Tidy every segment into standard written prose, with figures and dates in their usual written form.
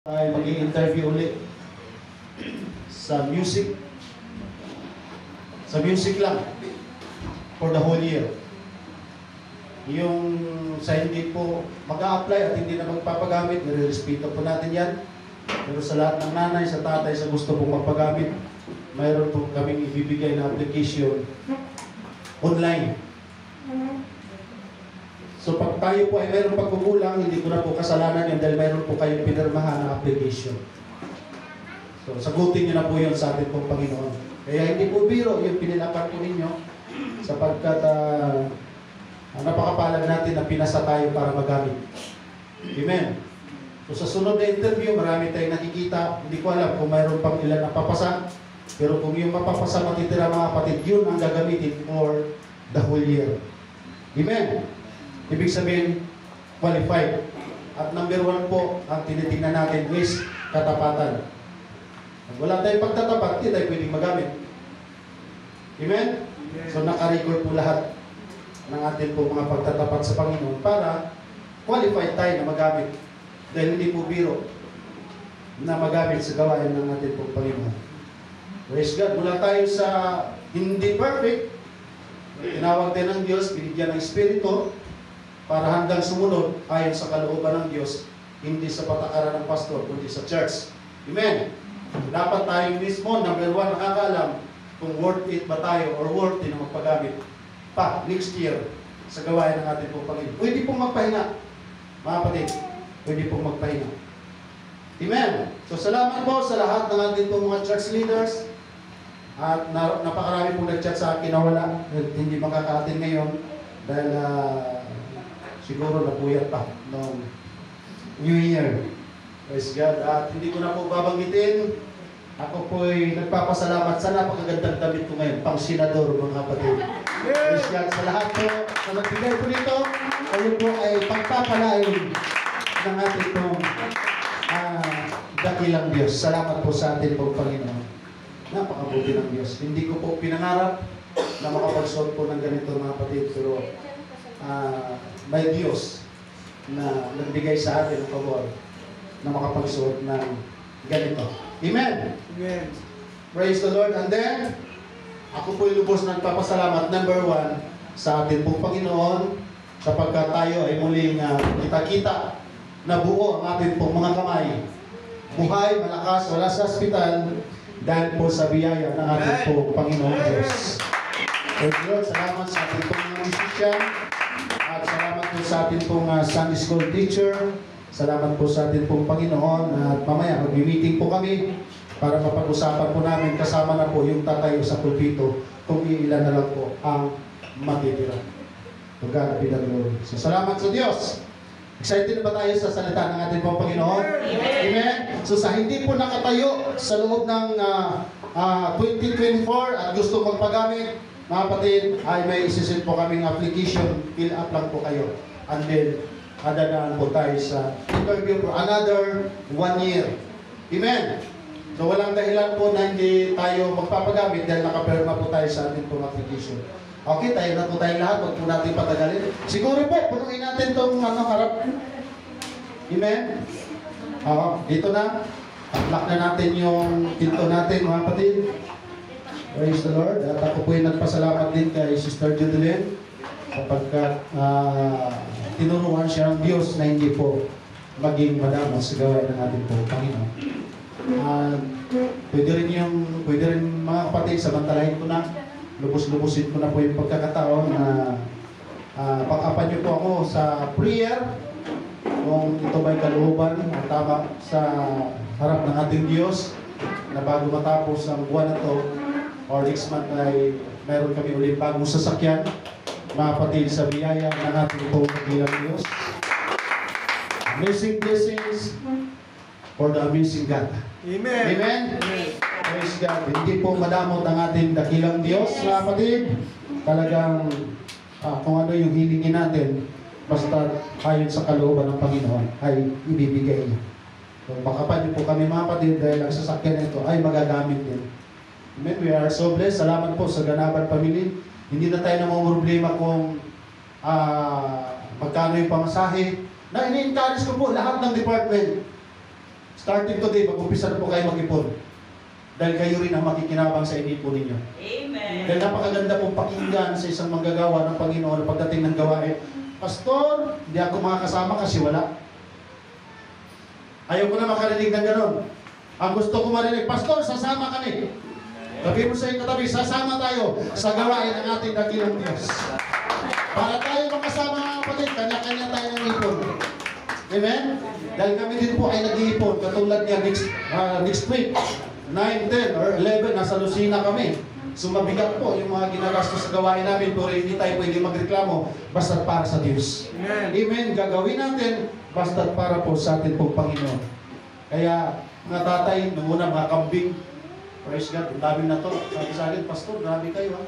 Ay mag-i-interview ulit sa music. Sa music lang for the whole year. Yung sa hindi po mag-a-apply at hindi na magpapagamit, nire-respeto po natin yan. Pero sa lahat ng nanay, sa tatay, sa gusto pong magpagamit, mayroon po kaming ibibigay na application online. So pag tayo po ay mayroong pagkukulang, hindi ko na po kasalanan yan dahil mayroon po kayong pinirmahan na application. So sagutin niyo na po yun sa ating pong Panginoon. Kaya hindi po biro yung pinilapan po ninyo sapagkat napakapalag natin na pinasa tayo para magamit. Amen. So sa sunod na interview, marami tayong nakikita. Hindi ko alam kung mayroon pang ilan na papasa. Pero kung yung mapapasa matitira mga kapatid, yun ang gagamitin for the whole year. Amen. Ibig sabihin, qualified. At number 1 po, ang tinitingnan natin is katapatan. Pag wala tayong pagtatapat, hindi tayo pwedeng magamit. Amen? So naka-record po lahat ng ating po mga pagtatapat sa Panginoon para qualified tayo na magamit. Dahil hindi po biro na magamit sa gawain ng ating po Panginoon. Praise God. Mula tayo sa hindi perfect, tinawag din ng Diyos, binigyan ng Espiritu, para hanggang sumunod ayon sa kalooban ng Diyos, hindi sa patakaran ng pastor, kundi sa church. Amen. Dapat tayo mismo, number 1, nakakaalam kung worth it ba tayo or worth it na magpagamit pa next year sa gawain ng ating pong Panginoon. Pwede pong magpahinga, mga kapatid. Pwede pong magpahinga. Amen. So salamat po sa lahat ng ating pong mga church leaders. At napakarami pong nag-chat sa akin na wala. Hindi makaka-attend ngayon dahil siguro napuyat pa noong New Year. Praise God. At hindi ko na po babanggitin. Ako po'y nagpapasalamat sa napakagandang damit ko ngayon. Pang senador, mga kapatid. Praise God. Sa lahat po na nagbigay po nito, kayo po ay pagpapalain ng ating pong dakilang Diyos. Salamat po sa ating pong Panginoon. Napakabuti ng Diyos. Hindi ko po pinangarap na makapagsuot po ng ganito, mga kapatid. Pero may Diyos na nagbigay sa atin ng pabor na makapagsuot ng ganito. Amen? Amen. Praise the Lord. And then, ako po'y lubos ng papasalamat, number 1, sa atin pong Panginoon, sapagkat tayo ay muling kita-kita na buo ang atin pong mga kamay. Buhay, malakas, wala sa ospital, dahil po sa biyaya ng ating pong Panginoon Diyos. Praise the Lord. Salamat sa ating pong mga musician. At salamat po sa atin pong Sunday School teacher. Salamat po sa atin pong Panginoon. At mamaya, mag-meeting po kami para mapag-usapan po namin kasama na po yung tatayo sa pulpito kung iilan na lang po ang matitira. To God be the glory. So, salamat sa Diyos. Excited na ba tayo sa salita ng ating pong Panginoon? Amen? So, sa hindi po nakatayo sa loob ng 2024 at gusto magpagamit, mga kapatid, ay may isisin po kaming application, fill up lang po kayo. And then, adadaan po tayo sa interview for another 1 year. Amen? So, walang dahilan po na hindi tayo magpapagamit dahil nakapirma po tayo sa ating pong application. Okay, tayo na po tayong lahat. Huwag po natin patagalin. Siguro po, punuin natin itong harap. Amen? Dito na. Lock na natin yung pinto natin, mga kapatid. Praise the Lord. At ako po yung nagpasalamat din kay Sister Judeline sapagkat tinuruan siya ng Diyos na hindi po maging madamot sa gawain ng ating po Panginoon. Pwede rin mga kapatid, samantalahin ko na, lubos-lubusin ko na po yung pagkakataon na pag-apan niyo po ako sa prayer kung ito ba'y kalooban at tama sa harap ng ating Diyos na bago matapos ang buwan na to or next month ay meron kami ulit bagong sasakyan, mga kapatid, sa biyaya ng ating pong kagilang Diyos. Amazing blessings for the amazing God. Amen. Amen? Praise God. Hindi po madamot ang ating dakilang Diyos, mga kapatid. Talagang kung ano yung hilingin natin, basta ayon sa kalooban ng Panginoon, ay ibibigay niya. So, makapan niyo po kami, mga kapatid, dahil ang sasakyan na ito ay magagamit din. Amen. We are so blessed. Salamat po sa Ganaban Family. Hindi na tayo namumroblema kung magkano yung pamasahe. Na ini-encourage ko po lahat ng department. Starting today, mag-umpisa na po kayo mag-ipon. Dahil kayo rin ang makikinabang sa inipon ninyo. Amen. Dahil napakaganda pong pakinggan sa isang manggagawa ng Panginoon pagdating ng gawain. Pastor, hindi ako makakasama kasi wala. Ayaw ko na makarinig ng gano'n. Ang gusto ko marinig, Pastor, sasama kami. Sabi mo sa iyong katabi, sasama tayo sa gawain ng ating dakilang Diyos. Para tayo makasama mga kapatid, kanya-kanya tayo ng ipon. Amen? Dahil kami din po ay nag-iipon, katulad niya next week, 9, 10, or 11, nasa Lucena kami. So mabigat po yung mga ginagastos sa gawain namin, pero hindi tayo pwede magreklamo basta para sa Diyos. Amen. Amen. Gagawin natin basta para po sa atin pong Panginoon. Kaya mga tatay, nung una mga kambing, praise God, ang dami na to. Sabi sa akin, Pastor, grabe kayo ha.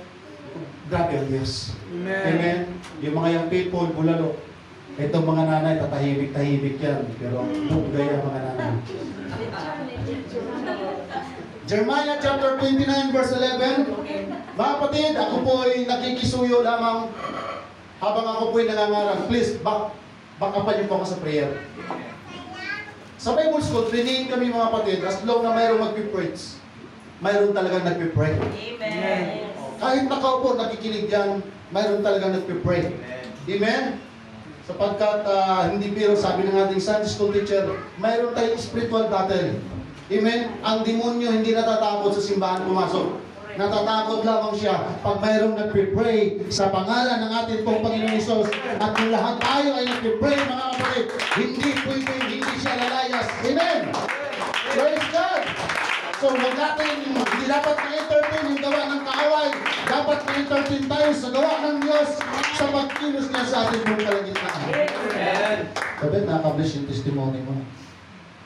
Grabe ang Diyos. Amen. Amen. Yung mga young people, bulalo. Itong mga nanay, tatahimik-tahimik yan. Pero bugay ang mga nanay. Jeremiah chapter 29 verse 11. Mga kapatid, ako po ay nakikisuyo lamang habang ako po ay nangangarap. Please, backupan niyo po ako sa prayer. Sa Bible School, training kami mga kapatid, as long na mayroong magpipreach, mayroon talagang nagpipray. Amen. Kahit nakaupo, nakikinig yan, mayroon talagang nagpipray. Amen? Sapagkat hindi biro, sabi ng ating Sunday School teacher, mayroon tayong spiritual battle. Amen? Ang demonyo hindi natatakot sa simbahan pumasok. Natatakot lamang siya pag mayroong nagpipray sa pangalan ng ating pong Panginoon Hesus. At kung lahat tayo ay nagpipray, mga kapatid, hindi pwede, hindi siya lalayas. Amen? Praise God! So, huwag natin, hindi dapat na-entertain yung gawa ng kaaway. Dapat na-entertain tayo sa gawa ng Diyos sa pagkilos niya sa ating pong kalagitnaan. Amen. Sabi, nakakabliss yung testimony mo.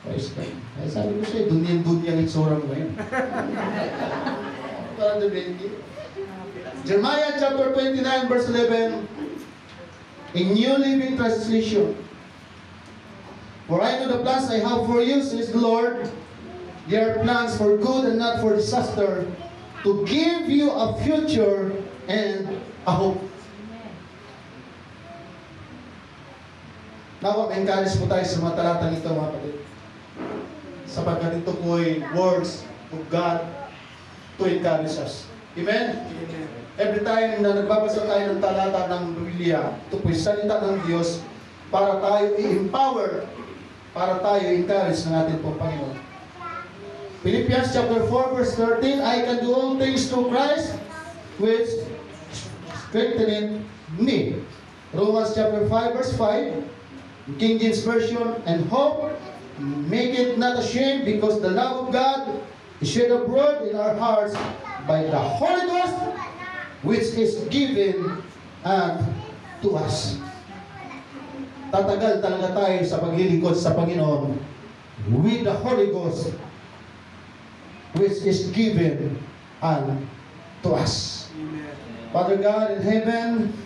Praise God. Ay, sabi ko siya, dunya ang itsura mo ngayon. Parang dibengi. Jeremiah chapter 29 verse 11, in New Living Translation. For I know the plans I have for you, says the Lord. They are plans for good and not for disaster, to give you a future and a hope. Now, encourage po tayo sa mga talatang ito, mga kapatid. Sapagkat ito po ay words of God to encourage us. Amen? Every time na nagbabasa tayo ng talata ng Biblia, ito po ay salita ng Diyos para tayo i-empower, para tayo i-encourage ng ating pong Panginoon. Philippians chapter 4 verse 13, I can do all things through Christ which strengtheneth me. Romans chapter 5 verse 5, King James Version, and hope make it not ashamed, because the love of God is shed abroad in our hearts by the Holy Ghost which is given to us. Tatagal talaga tayo sa paglilingkod sa Panginoon with the Holy Ghost which is given to us. Amen. Father God in heaven,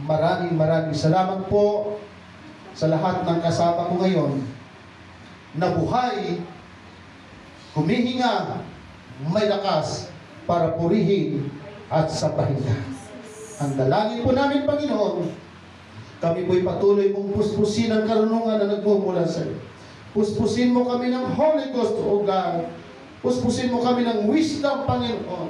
maraming salamat po sa lahat ng kasama ko ngayon na buhay, humihinga, may lakas para purihin at sabahin ka. Ang dalangin po namin, Panginoon, kami po'y patuloy mong puspusin ang karunungan na nagmumula sa iyo. Puspusin mo kami ng Holy Ghost, O God. Puspusin mo kami ng wisdom, Panginoon.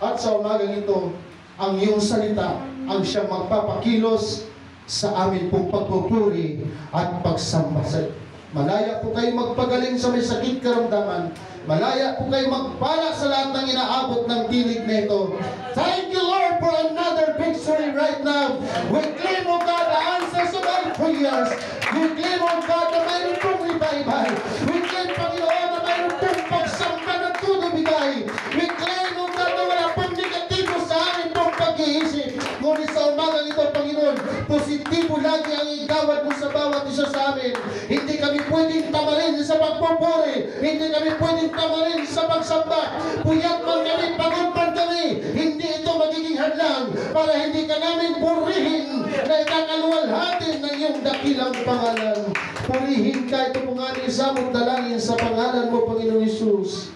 At sa umagang ito, ang iyong salita ang siyang magpapakilos sa amin pong pagpupuri at pagsamba sa iyo. Malaya po kayo magpagaling sa may sakit karamdaman. Malaya po kayo magpala sa lahat ng inaabot ng tinig na ito. Thank you, Lord, for another victory right now. We claim, O God, the answers of our prayers. We claim, O God, na mayroon pong revival. We claim, Panginoon, na mayroon pong pagsamba na tunubigay. We claim, O God, na wala pong negatibo sa amin pong pag-iisip. Ngunit sa umagang ito, Panginoon, positibo lagi ang igawad mo sa bawat isa sa amin. Hindi kami pwedeng tamarin sa pagpupuri. Hindi kami pwedeng tamarin sa pagsamba. Puyat man kami, pagod man kami. Hindi ito magiging hadlang para hindi ka namin purihin na ikakaluwalhatin ng iyong dakilang pangalan. Purihin ka, ito po nga ni Samot dalangin sa pangalan mo, Panginoon Hesus.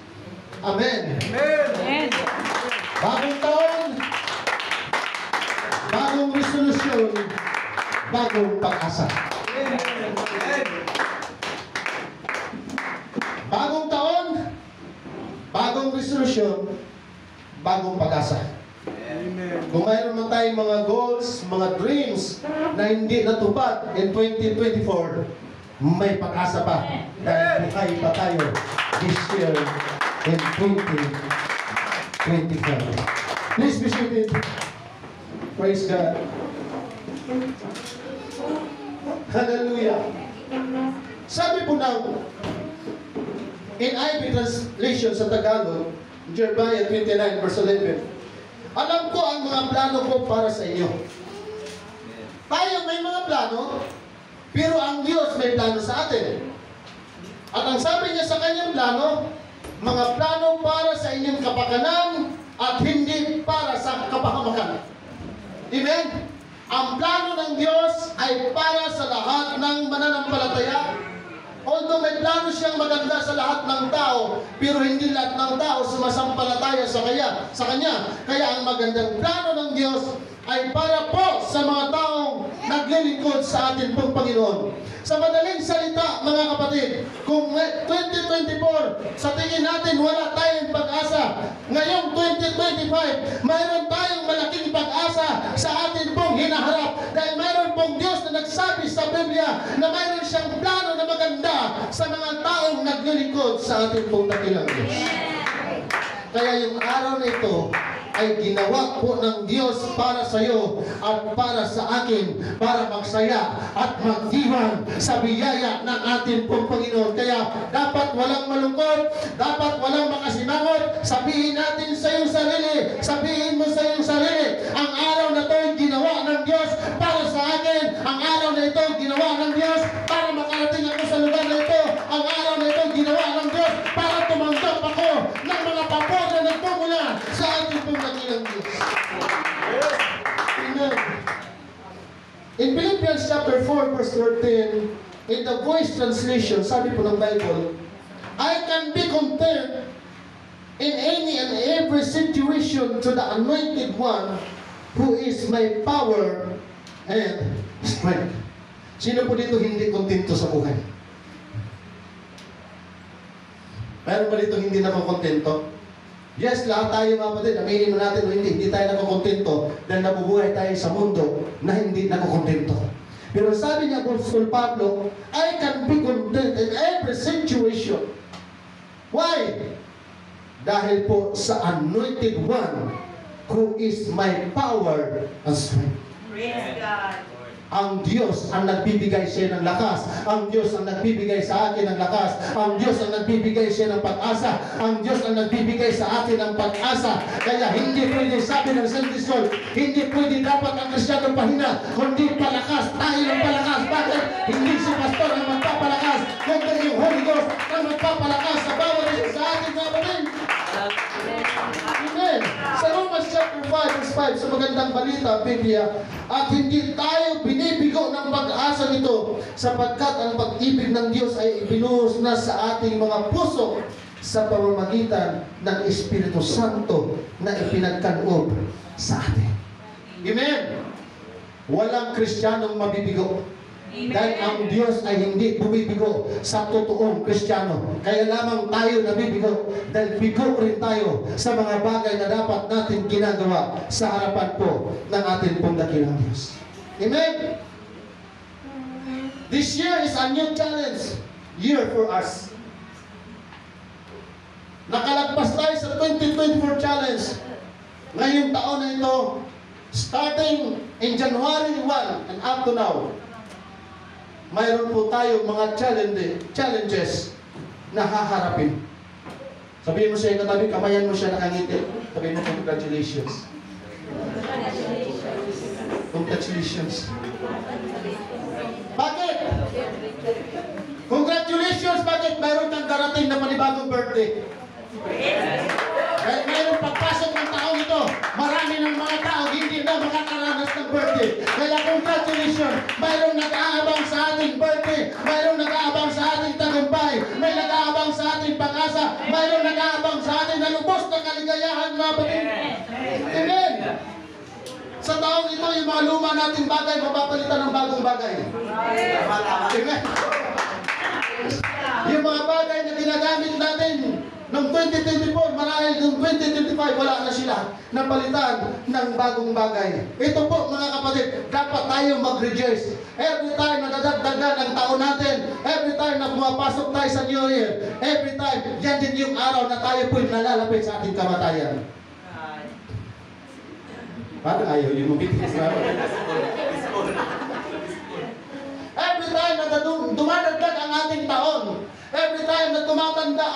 Amen. Amen. Bagong taon, bagong resolusyon, bagong pag-asa. Amen. resolution, bagong pag-asa. Kung mayroon man tayong mga goals, mga dreams na hindi natupad in 2024, may pag-asa pa dahil buhay pa tayo this year in 2025. Please be seated. Praise God. Hallelujah. Sabi po ng NIV translation sa Tagalog, Jeremiah 29 verse 11, alam ko ang mga plano ko para sa inyo. Tayo may mga plano, pero ang Diyos may plano sa atin. At ang sabi niya sa kanyang plano, mga plano para sa inyong kapakanan at hindi para sa kapahamakan. Amen? Ang plano ng Diyos ay para sa lahat ng mananampalataya. Although may plano siyang maganda sa lahat ng tao, pero hindi lahat ng tao sumasampalataya sa Kanya. Kaya ang magandang plano ng Diyos ay para po sa mga taong naglilingkod sa atin pong Panginoon. Sa madaling salita, mga kapatid, kung 2024, sa tingin natin wala tayong pag-asa, ngayong 2025, mayroon tayong malaking pag-asa sa atin pong hinaharap. Dahil mayroon pong Diyos na nagsabi sa Biblia na mayroon siyang plano na maganda sa mga taong naglilingkod sa atin pong dakilang Diyos. Kaya yung araw na ito ay ginawa po ng Diyos para sa iyo at para sa akin, para magsaya at magdiwang sa biyaya ng ating pong Panginoon. Kaya dapat walang malungkot, dapat walang makasimangot. Sabihin natin sa iyong sarili, sabihin mo sa iyong sarili, ang araw na ito ay ginawa ng Diyos para sa akin. Ang araw na ito ay ginawa ng Diyos para makarating ako sa lugar na ito. Ang araw na ito ay ginawa ng Diyos para tumanggap ako ng mga papel na nagpumula sa ating pong dakilang Diyos. Amen. In Philippians chapter 4 verse 13, in the Voice translation, sabi po ng Bible, I can be content in any and every situation to the Anointed One who is my power and strength. Sino po dito hindi kontento sa buhay? Meron ba dito hindi nakokontento? Yes, lahat tayo mga kapatid, aminin mo natin o hindi tayo nakokontento dahil nabubuhay tayo sa mundo na hindi nakokontento. Pero sabi niya, Apostol Pablo, I can be content in every situation. Why? Dahil po sa Anointed One who is my power and strength. Praise God. Ang Diyos ang nagbibigay siya ng lakas. Ang Diyos ang nagbibigay sa atin ng lakas. Ang Diyos ang nagbibigay siya ng pag-asa. Ang Diyos ang nagbibigay sa atin ng pag-asa. Kaya hindi pwede, sabi ng Sunday School, hindi pwede dapat ang Kristiyano pahina, kundi palakas. Tayo ng palakas. Bakit? Hindi si pastor ang magpapalakas, kundi yung Holy Ghost ang magpapalakas sa bawat isa sa atin, mga kapatid. Amen. Sa Romans chapter 5 verse 5, sa magandang balita, Biblia, at hindi tayo binibigo ng pag-asa nito sapagkat ang pag-ibig ng Diyos ay ibinuhos na sa ating mga puso sa pamamagitan ng Espiritu Santo na ipinagkaloob sa atin. Amen. Walang Kristiyanong mabibigo. Amen. Dahil ang Diyos ay hindi bumibigo sa totoong Kristiyano. Kaya lamang tayo nabibigo dahil bigo rin tayo sa mga bagay na dapat natin ginagawa sa harapan po ng ating pong dakilang Diyos. Amen? This year is a new challenge year for us. Nakalagpas tayo sa 2024 challenge. Ngayong taon na ito, starting in January 1 and up to now, mayroon po tayo mga challenges na haharapin. Sabihin mo sa iyo katabi, kamayan mo siya nakangiti. Sabihin mo, congratulations. Congratulations. Bakit? Congratulations! Bakit? Mayroon kang darating na panibagong birthday. Dahil mayroon pagpasok ng taong ito, marami ng mga tao hindi na makakaranas ng birthday. Kaya congratulations! Mayroon nag-aabang sa ating birthday, mayroon nag-aabang sa ating tagumpay, may nag-aabang sa ating pag-asa, mayroon nag-aabang sa ating na lubos na kaligayahan, mga kapatid. Amen! Sa taong ito, yung mga luma nating bagay, mapapalitan ng bagong bagay. Amen! Yung mga bagay na ginagamit natin Noong 2024, marahil noong 2025, wala na sila. Napalitan ng bagong bagay. Ito po mga kapatid, dapat tayo mag-rejoice. Every time na nadagdagan ang taon natin, every time na pumapasok tayo sa New Year, every time, yan din yung araw na tayo po'y nalalapit sa ating kamatayan. Parang ayaw yung mumitin. Every time na dumadagdag ang ating taon, every time na tumatanda,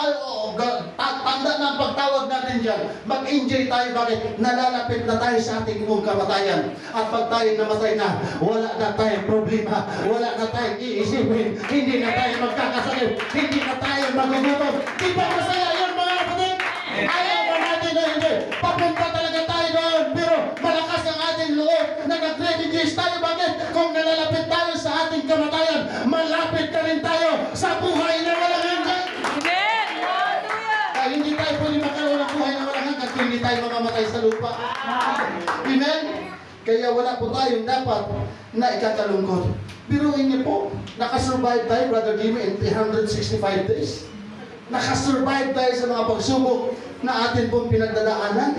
tanda na ang pagtawag natin dyan, mag-enjoy tayo. Bakit? Nalalapit na tayo sa ating mong kamatayan. At pag tayo namatay na, wala na tayong problema, wala na tayong iisipin, hindi na tayo magkakasakit, hindi na tayo magugutom. Di ba masaya yun mga kapatid? Ayaw ba natin na hindi? Papunta talaga tayo doon, pero malakas ang ating loob na nag-religis tayo. Bakit? Kung nalalapit tayo sa ating kamatayan, malapit na rin tayo sa buhay na walang hanggan. Amen! Hallelujah! Kaya hindi tayo pwede magkaroon ng buhay na walang hanggan kung hindi tayo mamamatay sa lupa. Amen? Kaya wala po tayong dapat na ikakalungkot. Biruin niyo po, nakasurvive tayo, Brother Jimmy, in 365 days. Nakasurvive tayo sa mga pagsubok na atin pong pinagdadaanan.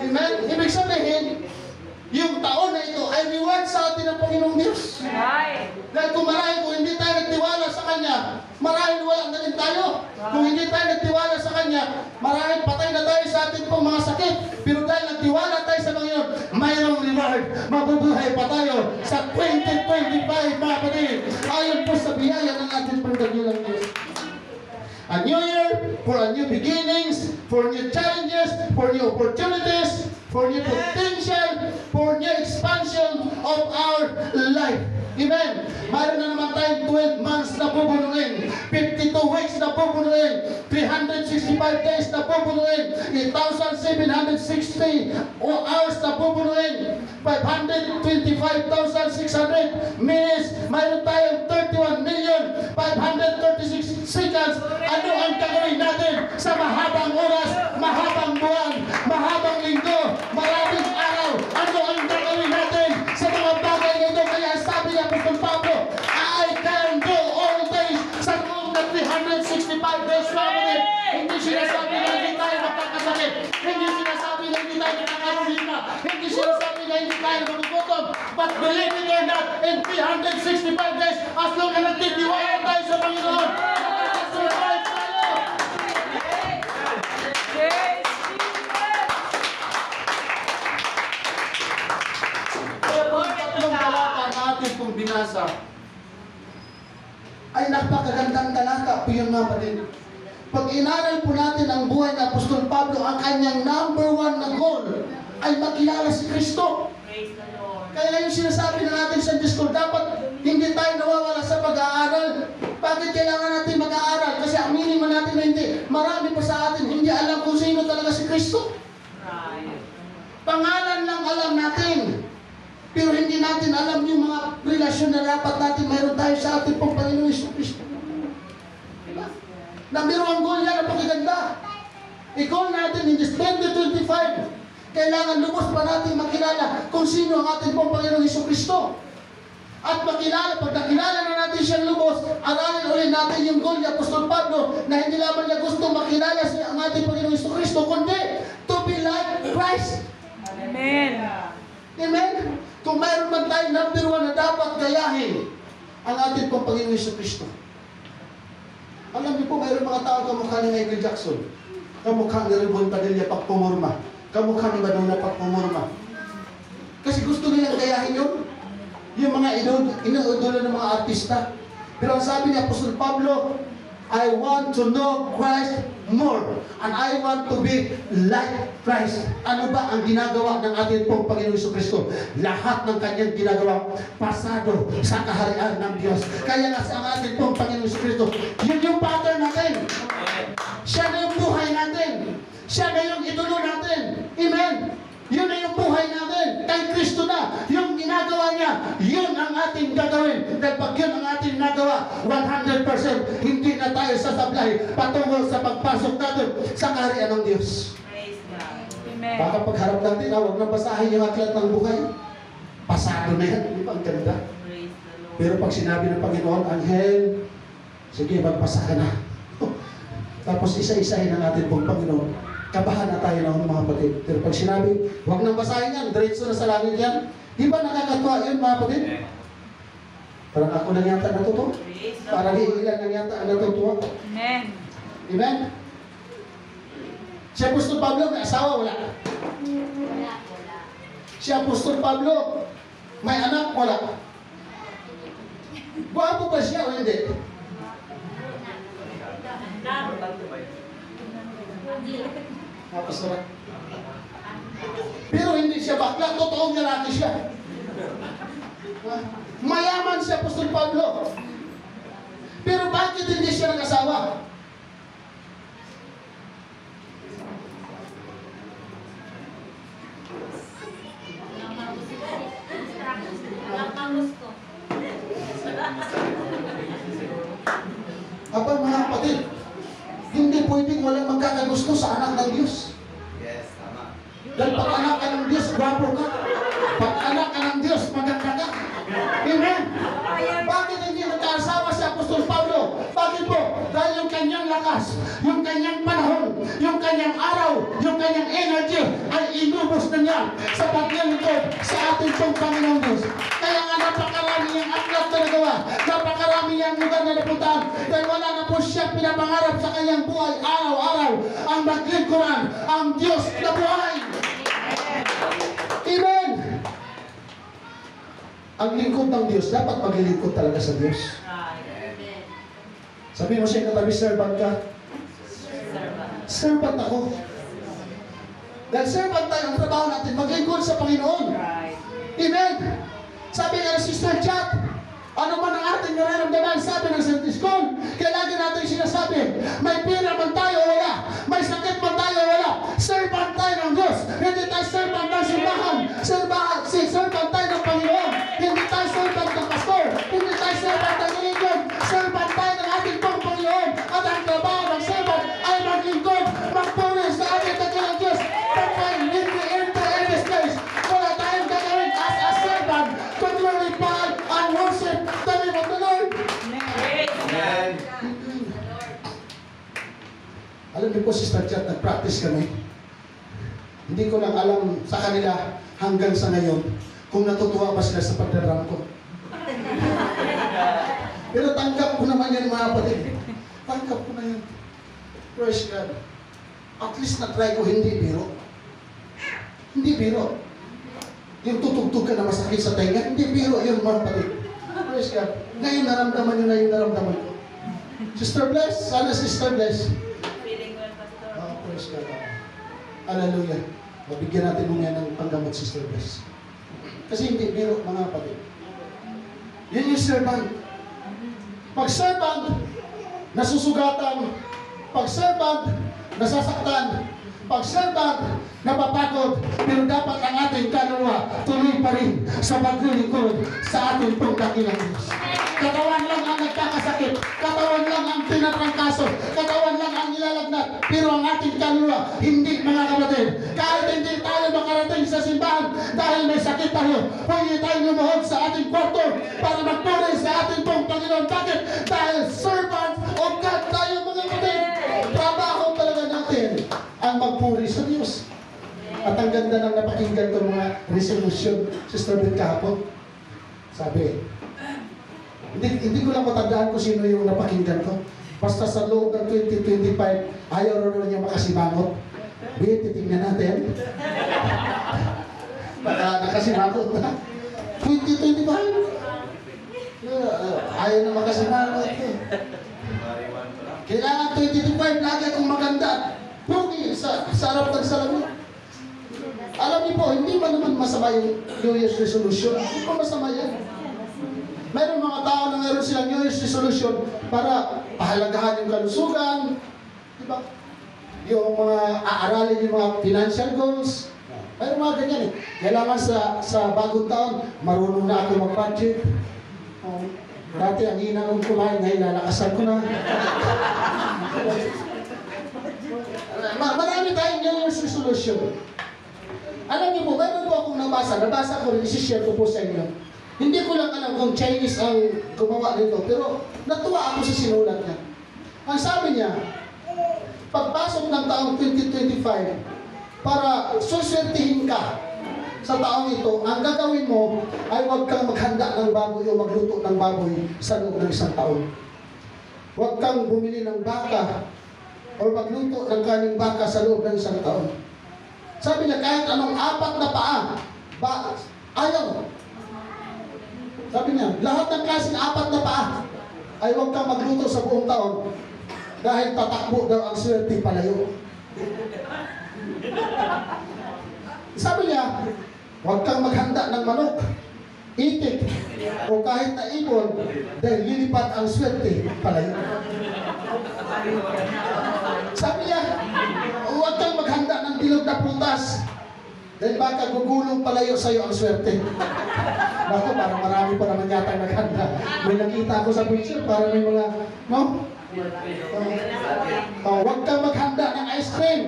Amen? Ibig sabihin, yung taon na ito ay reward sa atin ng Panginoong Diyos. Right. Dahil kung marahil kung hindi tayo nagtiwala sa Kanya, marahil wala na rin tayo. Kung hindi tayo nagtiwala sa Kanya, marahil patay na tayo sa ating pong mga sakit. Pero dahil nagtiwala tayo sa Panginoon, mayroong reward. Mabubuhay pa tayo sa 2025, mga kapatid. Ayon po sa biyaya ng ating pagdagilang Diyos. A new year for a new beginnings, for new challenges, for new opportunities, for new potential, for new expansion of our life. Amen. Mayroon na naman tayong 12 months na bubunuin, 52 weeks na bubunuin, 365 days na bubunuin, 1,760 hours na bubunuin, 525,600 minutes. Mayroon tayong 31,536 seconds. Ano ang gagawin natin sa mahabang oras, mahabang buwan, mahabang linggo, maraming araw? Ano ang gagawin natin sa mga bagay na ito? Kaya sabi ni Apostol Pablo, I can do all things sa loob ng 365 days. Hindi sinasabi na hindi tayo magkakasakit. Hindi sinasabi na hindi tayo nakakarohina. Hindi sinasabi na hindi tayo magugutom. But believe it or not, in 365 days, as long as nagtitiwala tayo sa Panginoon, makakasurvive tayo. Yes, Ang tatlong talata na atin kung binasa ay napakagandang talata po yun mga kapatid. Pag inaral po natin ang buhay ng Apostol Pablo, ang kanyang number one na goal ay makilala si Kristo. Praise the Lord. Kaya yung sinasabi na natin sa Discord, dapat hindi tayo nawawala sa pag-aaral. Bakit kailangan natin mag-aaral? Kasi aminin man natin na hindi. Marami pa sa atin hindi alam kung sino talaga si Kristo. Right. Pangalan lang alam natin. Pero hindi natin alam yung mga relasyon na dapat natin mayroon tayo sa ating pong Panginoon Jesucristo. Diba? Number one goal yan, napakaganda. I-goal natin in this 2025. Kailangan lubos pa natin makilala kung sino ang ating pong Panginoon Jesucristo. At makilala, pag nakilala na natin siyang lubos, aralin ulit natin yung goal ni Apostol Pablo na hindi lamang niya gusto makilala siya ang ating Panginoon Jesucristo, kundi to be like Christ. Amen. Amen? Kung mayroon man tayong number one na dapat gayahin ang ating pong Panginoon Jesucristo. Alam niyo po, mayroon mga tao kamukha ni Michael Jackson, kamukha ni Rebon Padilla pag pumurma, kamukha ni Madonna pag pumurma. Kasi gusto nilang gayahin yun. Yung mga inuudulo ng mga artista. Pero ang sabi ni Apostol Pablo, I want to know Christ more. And I want to be like Christ. Ano ba ang ginagawa ng ating pong Panginoon Jesucristo? Lahat ng kanyang ginagawa pasado sa kaharian ng Diyos. Kaya nga sa ating pong Panginoon Jesucristo, yun yung pattern natin. Siya na yung buhay natin. Siya na yung idolo natin. Amen. Yun na yung buhay natin. Kay Kristo na. Yung ginagawa niya, yun ang ating gagawin. Dahil pag yun ang ating nagawa, 100%, hindi na tayo sasablay patungo sa pagpasok natin sa kaharian ng Diyos. Praise God. Amen. Baka pagharap natin, huwag na basahin yung aklat ng buhay. Pasado na yan. Di ba? Ang ganda. Praise the Lord. Pero pag sinabi ng Panginoon, Anghel, sige, magpasa ka na. Tapos isa-isahin ang ating pong Panginoon. Kabahan na tayo ng mga kapatid. Pero pag sinabi, huwag nang basahin yan, diretso na sa langit yan. Di ba nakakatuwa yun mga kapatid? Parang ako lang yata natuto. Parang ilan lang yata ang natutuwa. Amen. Amen? Si Apostol Pablo, may asawa, wala. Si Apostol Pablo, may anak, wala. Guwapo ba siya o hindi? Pastor. Pero hindi siya bakla, totoong lalaki siya. Mayaman si Apostol Pablo. Pero bakit hindi siya nag-asawa? Aba mga kapatid, hindi pwedeng walang magkakagusto sa anak ng Diyos. Yes, tama. Dahil pag anak ka ng Diyos, gwapo ka. Pag anak ka ng Diyos, maganda ka. Amen? Bakit hindi nagkaasawa si Apostol Pablo? Bakit po? Dahil yung kanyang lakas, yung kanyang panahon, yung kanyang araw, yung kanyang energy ay inubos na niya sa paglilingkod sa ating pong Panginoong Diyos. Kaya nga napakarami niyang aklat na nagawa, napakarami niyang lugar na napuntahan, dahil wala na po siya pinapangarap sa kanyang buhay araw-araw ang maglingkuran ang Diyos na buhay. Amen! Ang lingkod ng Diyos, dapat maglilingkod talaga sa Diyos. Sabi mo siya katabi, servant ka. Servant ako. Dahil servant tayo, ang trabaho natin, maglingkod sa Panginoon. Amen! Sabi nga ng Sister Chat, ano man ang ating nararamdaman, sabi ng St. School, kaya lagi natin sinasabi, may pira man tayo o wala, may sakit man tayo o wala, servant tayo ng Diyos. Hindi tayo servant ng simbahan, servant tayo ng Panginoon. Hindi tayo servant ng pastor, hindi tayo servant ng religion, servant tayo ng ating pang Panginoon. At ang trabaho ng servant ay maglingkod, magpunin sa ating dakilang Diyos. Pagpain, hindi enter in this place. Wala tayong gagawin as a servant to glorify and worship the name of the Lord. Amen. Alam niyo po, Sister Chat, nag-practice kami. Hindi ko lang alam sa kanila hanggang sa ngayon kung natutuwa pa sila sa pagdaram ko. Pero tanggap ko naman yan mga kapatid. Tanggap ko na yan. Praise God. At least na-try ko hindi biro. Hindi biro. Yung tutugtog ka na masakit sa tenga, hindi biro yun mga kapatid. Praise God. Ngayon naramdaman nyo na yung naramdaman ko. Sister Bless, sana Sister Bless. Oh, praise God. Hallelujah. Mabigyan natin mo yan ng panggamot, Sister Bless. Kasi hindi biro mga kapatid. Yun yung servant. Pag servant, nasusugatan. Pag servant, nasasaktan. Pag servant, napapagod. Pero dapat ang ating kaluluwa tuloy pa rin sa paglilingkod sa ating pong dakilang Diyos. Katawan lang ang nagkakasakit. Katawan lang ang tinatrangkaso. Katawan lang ang nilalagnat. Pero ang ating kaluluwa, hindi mga kapatid. Kahit hindi tayo makarating sa simbahan dahil may sakit tayo, pwede tayo lumuhod sa ating kwarto para magpuri sa ating pong Panginoon. Bakit? Dahil servant of God tayo mga kapatid. Trabaho talaga natin ang magpuri sa Diyos. At ang ganda ng napakinggan ko mga resolution, Sister Beth kahapon. Sabi, hindi ko lang matandaan kung sino yung napakinggan ko. Basta sa loob ng 2025, ayaw rin niya makasimangot. Bit, titingnan natin. Baka nakasimangot na. 2025? Ayaw na makasimangot. Kailangan 2025, lagi akong maganda. Pugi sa harap ng salamin. Alam niyo po, hindi man naman masama yung New Year's resolution. Hindi pa masama yan. Mayroong mga tao na mayroon silang New Year's resolution para pahalagahan yung kalusugan. Diba? Yung mga aaralin yung mga financial goals. Mayroong mga ganyan eh. Kailangan sa bagong taon, marunong na ako mag-budget. Dati ang hina kong kumain, ngayon lalakasan ko na. Marami tayong New Year's resolution. Alam niyo po, mayroon po akong nabasa ko rin, isi-share ko po sa inyo. Hindi ko lang alam kung Chinese ang gumawa nito, pero natuwa ako sa sinulat niya. Ang sabi niya, pagpasok ng taong 2025, para suswertihin ka sa taong ito, ang gagawin mo ay huwag kang maghanda ng baboy o magluto ng baboy sa loob ng isang taon. Huwag kang bumili ng baka o magluto ng kaning baka sa loob ng isang taon. Sabi niya, kahit anong apat na paa, ayaw. Sabi niya, lahat ng klaseng apat na paa ay huwag kang magluto sa buong taon dahil tatakbo daw ang swerte palayo. Sabi niya, huwag kang maghanda ng manok, itik, o kahit na ibon dahil lilipat ang swerte palayo. Sabi niya, huwag kang maghanda ng bilog na prutas dahil baka gugulong palayo sa iyo ang swerte. Naku, parang marami pa naman yata naghanda. May nakita ako sa picture, parang may mga, no? Huwag kang maghanda ng ice cream,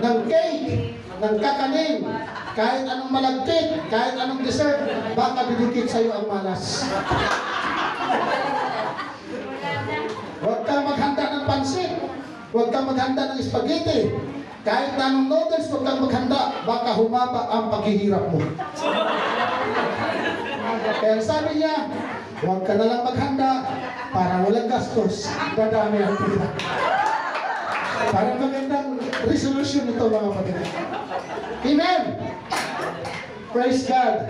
ng cake, ng kakanin, kahit anong malagkit, kahit anong dessert, baka didikit sa iyo ang malas. Huwag kang maghanda ng pansit, huwag kang maghanda ng spaghetti, kahit anong noodles, huwag kang maghanda, baka humaba ang paghihirap mo. Kaya sabi niya, huwag ka na lang maghanda para walang gastos, dadami ang pila. Parang magandang resolution ito mga kapatid. Amen! Praise God!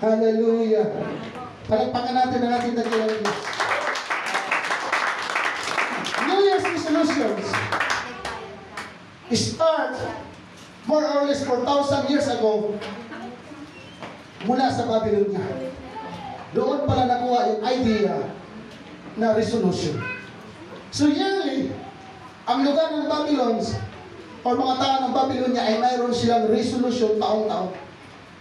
Hallelujah! Palagpakan natin ang ating dakilang Diyos. New Year's resolutions start more or less 4,000 years ago mula sa Babylonia. Doon pala nakuha yung idea na resolution. So yearly, ang lugar ng Babylons o mga tao ng Babylonia ay mayroon silang resolution taong-taon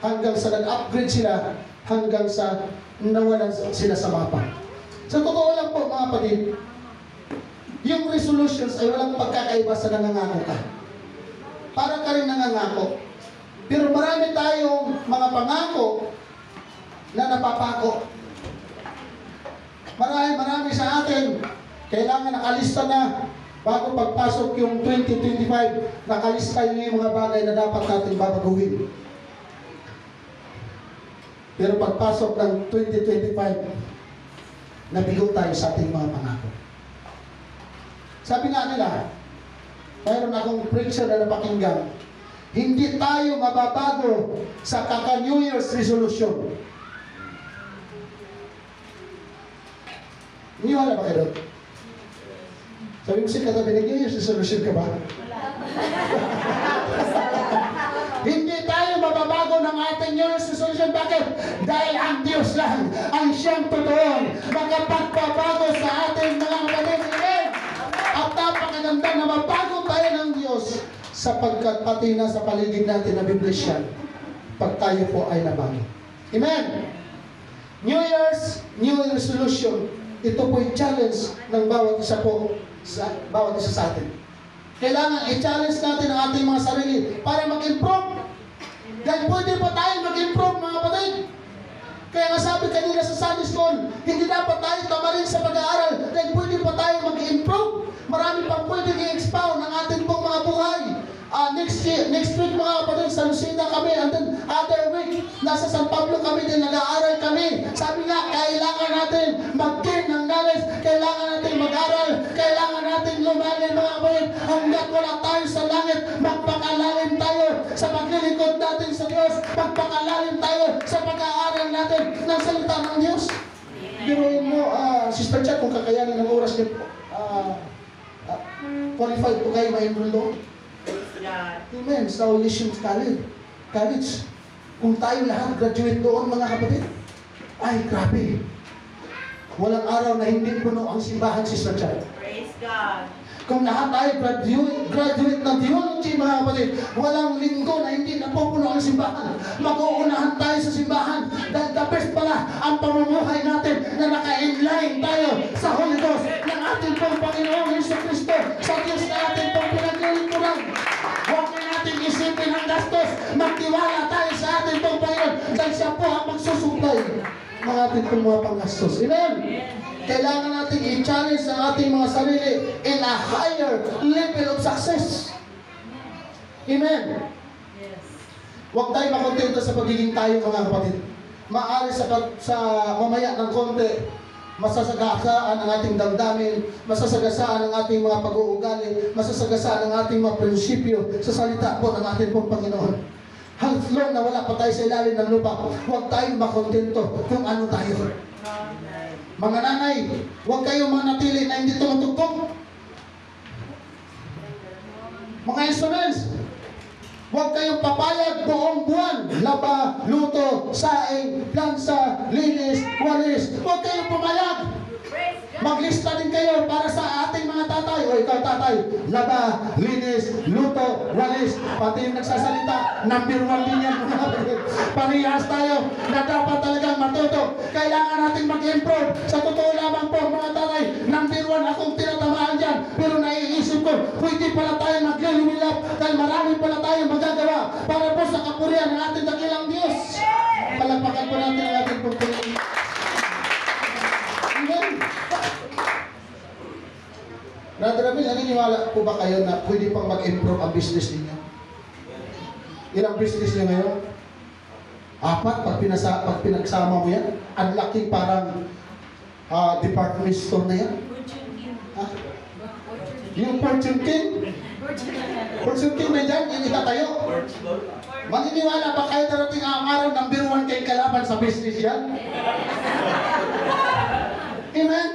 hanggang sa nag-upgrade sila, hanggang sa nawalan sila sa mapa. Sa totoo lang po mga kapatid, yung resolutions ay walang pagkakaiba sa nangangako ka. Para ka rin nangangako. Pero marami tayong mga pangako na napapako. Marami sa atin, kailangan nakalista na bago pagpasok yung 2025, nakalista yung mga bagay na dapat natin babaguhin. Pero pagpasok ng 2025, nabigo tayo sa ating mga pangako. Sabi nga nila, mayroon akong preacher na napakinggan, hindi tayo mababago sa kaka-New Year's resolution. Iniwala ba kayo doon? Sabi mo siya katabi, nag-New Year's resolution ka ba? Hindi tayo mababago ng ating New Year's resolution. Bakit? Dahil ang Diyos lang ang siyang totoong makapagpabago sa ating mga kapatid. Amen! At napakaganda na mabago tayo ng Diyos sapagkat pati na sa paligid natin na Biblisyan pag tayo po ay nabago. Amen! New Year's, New Year's resolution. Ito po yung challenge ng bawat isa po, bawat isa sa atin. Kailangan i-challenge natin ang ating mga sarili para mag-improve. Dahil pwede po tayo mag-improve mga kapatid. Kaya nga sabi kanina sa Sunday School, hindi dapat tayo tamarin sa pag-aaral dahil pwede pa tayo mag-improve. Marami pang pwede i-expound ng ating pong mga buhay. Next week mga kapatid, sa Lucena kami, and then other week, nasa San Pablo kami din, nag-aaral kami. Sabi nga, kailangan natin mag-gain ng knowledge, kailangan natin mag-aral, kailangan natin lumalim mga kapatid. Hanggat wala tayo sa langit, magpakalalim tayo sa paglilingkod natin sa Diyos, magpakalalim tayo sa pag-aaral natin ng salita ng Diyos. Biruin mo, Sister Chat, kung kakayanin ng oras niyo, qualified po kayo ma-enroll doon. Amen. Sa Elysium College. Kung tayo lahat graduate doon mga kapatid, ay grabe. Walang araw na hindi puno ang simbahan, Sister Chat. Praise God. Kung lahat tayo graduate ng theology mga kapatid, walang linggo na hindi napupuno ang simbahan. Mag-uunahan tayo sa simbahan dahil the best pala ang pamumuhay natin na naka-inline tayo sa Holy Ghost ng ating pong Panginoong Jesucristo sa Diyos na ating pong pinaglilingkuran. Huwag na natin isipin ang gastos. Magtiwala tayo sa ating pong Panginoon dahil siya po ang magsusupply ng ating pong mga panggastos. Amen? Kailangan natin i-challenge ang ating mga sarili in a higher level of success. Amen. Yes. Huwag tayo makontento sa pagiging tayo, mga kapatid. Maaari sa mamaya ng konti, masasagasaan ang ating damdamin, masasagasaan ang ating mga pag-uugali, masasagasaan ang ating mga prinsipyo sa salita po ng ating pong Panginoon. Hanggang na wala pa tayo sa ilalim ng lupa, huwag tayong makontento kung ano tayo. Mga nanay, huwag kayong manatili na hindi tumutugtog. Mga instruments, huwag kayong papayag buong buwan. Laba, luto, saing, plansa, linis, walis. Huwag kayong pumayag. Maglista din kayo para sa ating mga tatay. O ikaw tatay, laba, linis, luto, walis. Pati yung nagsasalita, number 1 din yan. Parehas tayo na dapat talagang matuto. Kailangan natin mag-improve. Sa totoo lamang po mga tatay, number 1 akong tinatamaan dyan. Pero naiisip ko, pwede pala tayo mag-level dahil marami pala tayo magagawa para po sa kapurihan ng ating dakilang Diyos. Palagpakan po natin ang ating pagpapalagay. Amen. Brother Ramil, naniniwala po ba kayo na pwede pang mag-improve ang business ninyo? Ilang business niyo ngayon? 4, pag pinagsama mo yan, ang laki parang department store na yan. Ha? Yung Fortune King? Fortune King na dyan, yung itatayo. Maniniwala ba kayo darating ang araw, number 1 kayong kalaban sa business yan? Amen?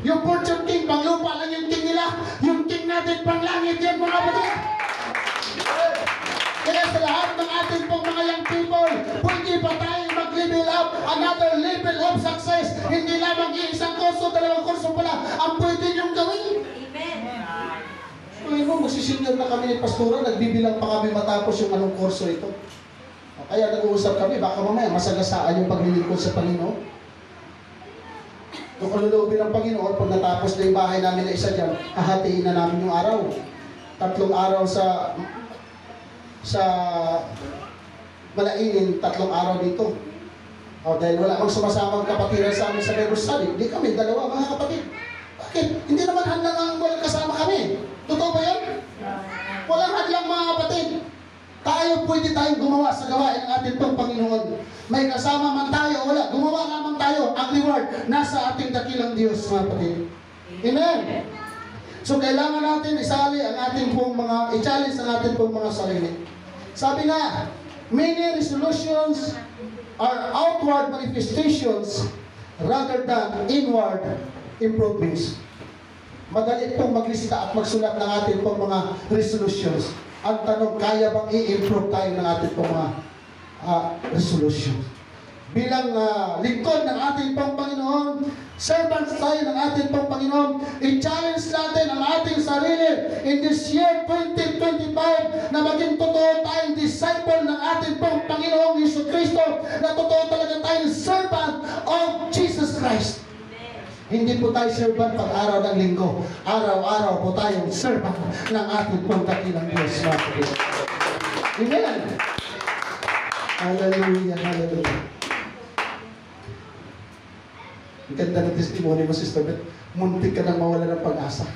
Yung Fortune King, pang lupa lang yung king nila. Yung king natin, pang langit yan, mga kapatid. Kaya sa lahat ng ating pong mga young people, pwede pa tayo mag-level up another level of success. Hindi lamang isang kurso, 2 kurso pala ang pwede niyong gawin. Amen. Mo, magsisinyor na kami ni Pastora, nagbibilang pa kami matapos yung anong kurso ito. Kaya nag-uusap kami, baka mamaya masagasaan yung paglilingkod sa Panginoon. Kung kalulubin ng Panginoon, pag natapos na yung bahay namin na isa dyan, hahatiin na namin yung araw. 3 araw sa Malainin, 3 araw dito. Dahil wala akong sumasamang kapatiran sa amin sa Jerusalem, hindi kami 2 mga kapatid. Bakit? Hindi naman hadlang ang walang kasama kami. Totoo ba yan? Walang hadlang mga kapatid. Tayo pwede tayong gumawa sa gawain ng ating pong Panginoon. May kasama man tayo o wala, gumawa lamang tayo. Ang reward nasa ating dakilang Diyos, mga kapatid. Amen. So kailangan natin isali ang ating pong i-challenge ang ating pong mga sarili. Sabi nga, many resolutions are outward manifestations rather than inward improvements. Madali pong maglista at magsulat ng ating pong mga resolutions. Ang tanong, kaya bang i-improve tayo ng ating pong mga resolutions? Bilang lingkod ng ating pong Panginoon, servants tayo ng ating pong Panginoon, i-challenge natin ang ating sarili in this year 2025 na maging totoo tayong disciple ng ating pong Panginoong Jesucristo, na totoo talaga tayong servant of Jesus Christ. Hindi po tayo servant pag araw ng linggo. Araw-araw po tayong servant ng ating pong dakilang Diyos. Amen! Hallelujah, hallelujah. Ang ganda ng testimony mo, Sister Beth. Muntik ka nang mawala ng pag-asa.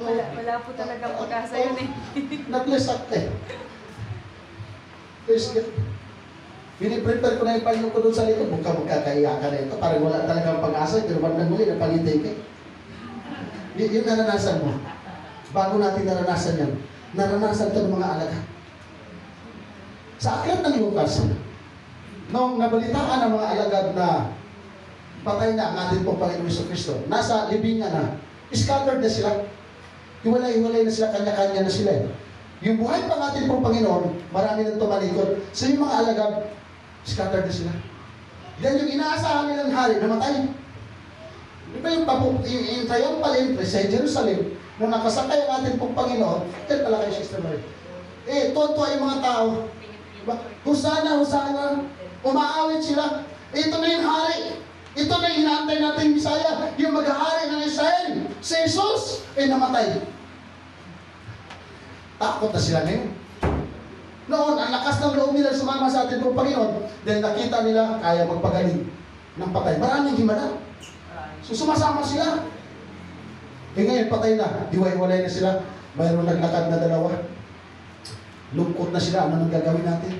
Wala po talagang pag-asa yun eh. Na-bless up eh. Praise God. Biniprepare ko na yung Panginoon ko doon sa likod. Huwag ka magkakaiya ka na ito. Parang wala talagang pag-asa. Pero bandang muli, napangitay ka. Yung naranasan mo. Bago natin naranasan yan. Naranasan ito ng mga alaga. Sa aklat ng Lucas, nung nabalitaan ng mga alagad na patay na ang ating pong Panginoon Jesucristo, nasa libingan na, scattered na sila. Hiwalay-hiwalay na sila, kanya-kanya na sila. Yung buhay pang ating pong Panginoon, marami nang tumalikod. So yung mga alagad, scattered na sila. Then yung inaasahan nilang hari, namatay. Di ba yung triumphal entry sa Jerusalem, nung nakasakay ang ating pong Panginoon, yan pala kayo, Sister Mary. Tuwa yung mga tao. Husana, Husana. Umaawit sila. Ito na yung hari. Ito na yung inaantay natin Bisaya. Yung mag-ahari ng Israel. Si Jesus, namatay. Takot na sila ngayon. Noon, ang lakas ng loob nila sumama sa ating pong Panginoon dahil nakita nila kaya magpagaling. ng patay. Maraming himala. So sumasama sila. Eh ngayon patay na, diway-walay na sila. Mayroon naglakad na dalawa. Lungkot na sila, ano nang gagawin natin?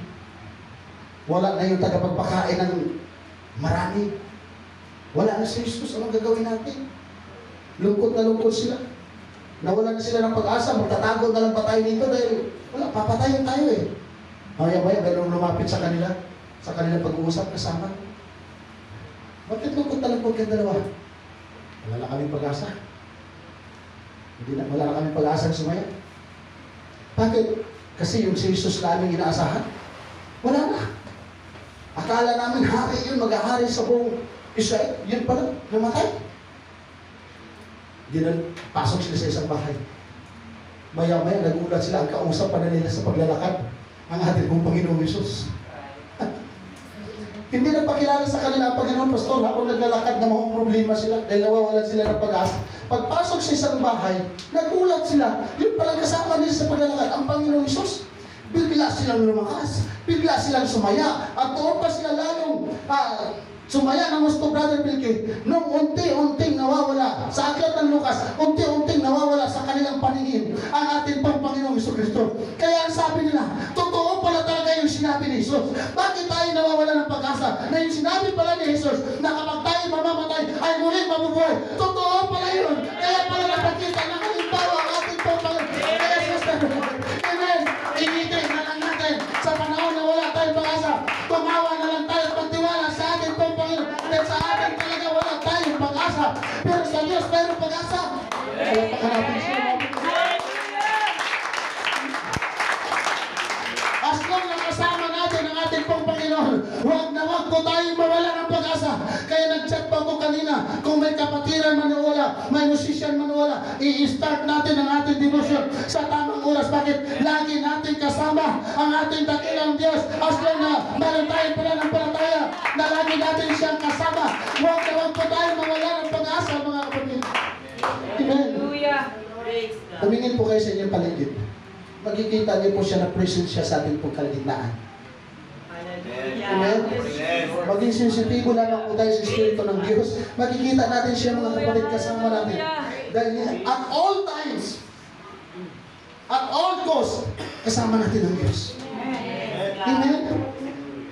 Wala na yung tagapagpakain ng marami. Wala na si Jesus, anong gagawin natin? Lungkot na lungkot sila. Nawala na sila ng pag-asa, magtatago na lang ba tayo dito dahil wala, papatayin tayo eh. Maya-maya, mayroong lumapit sa kanilang pag-uusap kasama. Bakit lungkot na lungkot yung dalawa? Wala na kaming pag-asa. Wala na kaming pag-asa sumaya. Bakit? Kasi yung si Jesus na aming inaasahan, wala na. Akala namin hari yun, mag-ahari sa buong Israel. Yun pala, namatay. Pasok sila sa isang bahay. Maya-maya, nagulat sila. Ang kausap pa na nila sa paglalakad, ang ating pong Panginoong Jesus. Hindi nagpakilala sa kanila ang Panginoon, Pastor, habang naglalakad na mga problema sila dahil nawawalan sila ng pag-asa. Pagpasok sa isang bahay, nagulat sila. Yun palang kasama nila sa paglalakad, ang Panginoong Jesus. Bigla silang lumakas, bigla silang sumaya, at doon pa sila lalong sumaya ng gusto, Brother Bilky, nung unti-unting nawawala sa aklat ng Lucas, unti-unting nawawala sa kanilang paningin ang ating pang Panginoong Jesucristo. Kaya ang sabi nila, totoo pala talaga yung sinabi ni Jesus. Bakit tayo nawawala ng pag-asa? Na yung sinabi pala ni Jesus na kapag tayo mamamatay ay muling mabubuhay. Totoo pala yun. Kaya pala napakita ng halimbawa ang ating pang Panginoon. Kaya sister, amen, initin na lang natin sa panahon na wala tayong pag-asa. Tumawa na lang tayo at magtiwala sa ating pang Panginoon. Dahil sa atin talaga wala tayong pag-asa. Pero sa Diyos mayroong pag-asa. Kaya pakanapin siya. As long na kasama natin ang ating pong Panginoon, huwag na huwag po tayong mawala ng pag-asa. Kaya nag-chat pa ko kanina, kung may kapatiran man wala, may musician man wala, i-start natin ang ating devotion sa tamang oras. Bakit? Lagi natin kasama ang ating dakilang Diyos. As long na meron tayong pananampalataya na lagi natin siyang kasama, huwag na huwag po tayong mawala ng pag-asa, mga kapatid. Amen. Hallelujah. Praise God. Tumingin po kayo sa inyong paligid. Makikita niyo po siya na present siya sa ating pong kalagitnaan. Amen? Maging sensitibo lamang po tayo sa Espiritu ng Diyos. Makikita natin siya, mga kapatid, kasama natin. Dahil at all times, at all costs, kasama natin ang Diyos. Amen?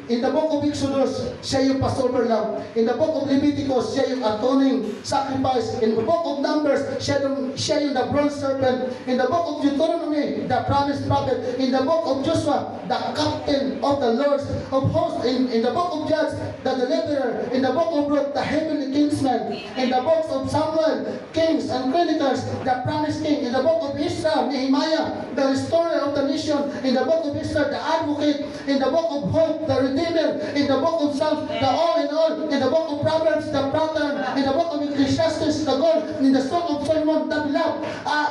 In the book of Exodus, siya yung Passover lamb. In the book of Leviticus, siya yung atoning sacrifice. In the book of Numbers, siya yung the bronze serpent. In the book of Deuteronomy, the promised prophet. In the book of Joshua, the captain of the lords of hosts. In the book of Judges, the deliverer. In the book of Ruth, the heavenly kinsman. In the books of Samuel, kings and chronicles, the promised king. In the book of Israel, Nehemiah, the restorer of the nation. In the book of Esther, the advocate. In the book of Hope, the Redeemer. In the book of Psalms, the all in all. In the book of Proverbs, the pattern. In the book of Ecclesiastes, the goal. In the Song of Solomon, the beloved.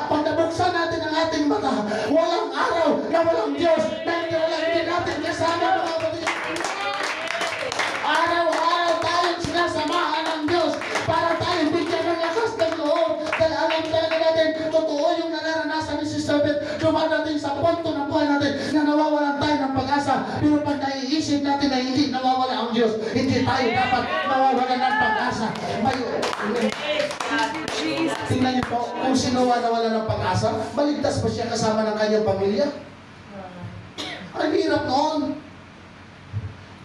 Pag nabuksan natin ang ating mata, walang araw na walang Diyos na hindi natin kasama, mga kapatid. Araw-araw tayong sinasamahan ng Diyos para tayong bigyan ng lakas ng loob. Dahil alam talaga natin, totoo yung nararanasan ni Sister Beth. Dumadating sa punto ng buhay natin na nawawalan tayo ng pag-asa. Pero pag naiisip natin na hindi nawawala ang Diyos, hindi tayo dapat nawawalan ng pag-asa. Tingnan niyo po, kung sino nawala ng pag-asa, maligtas pa siya kasama ng kanyang pamilya. Ang hirap noon.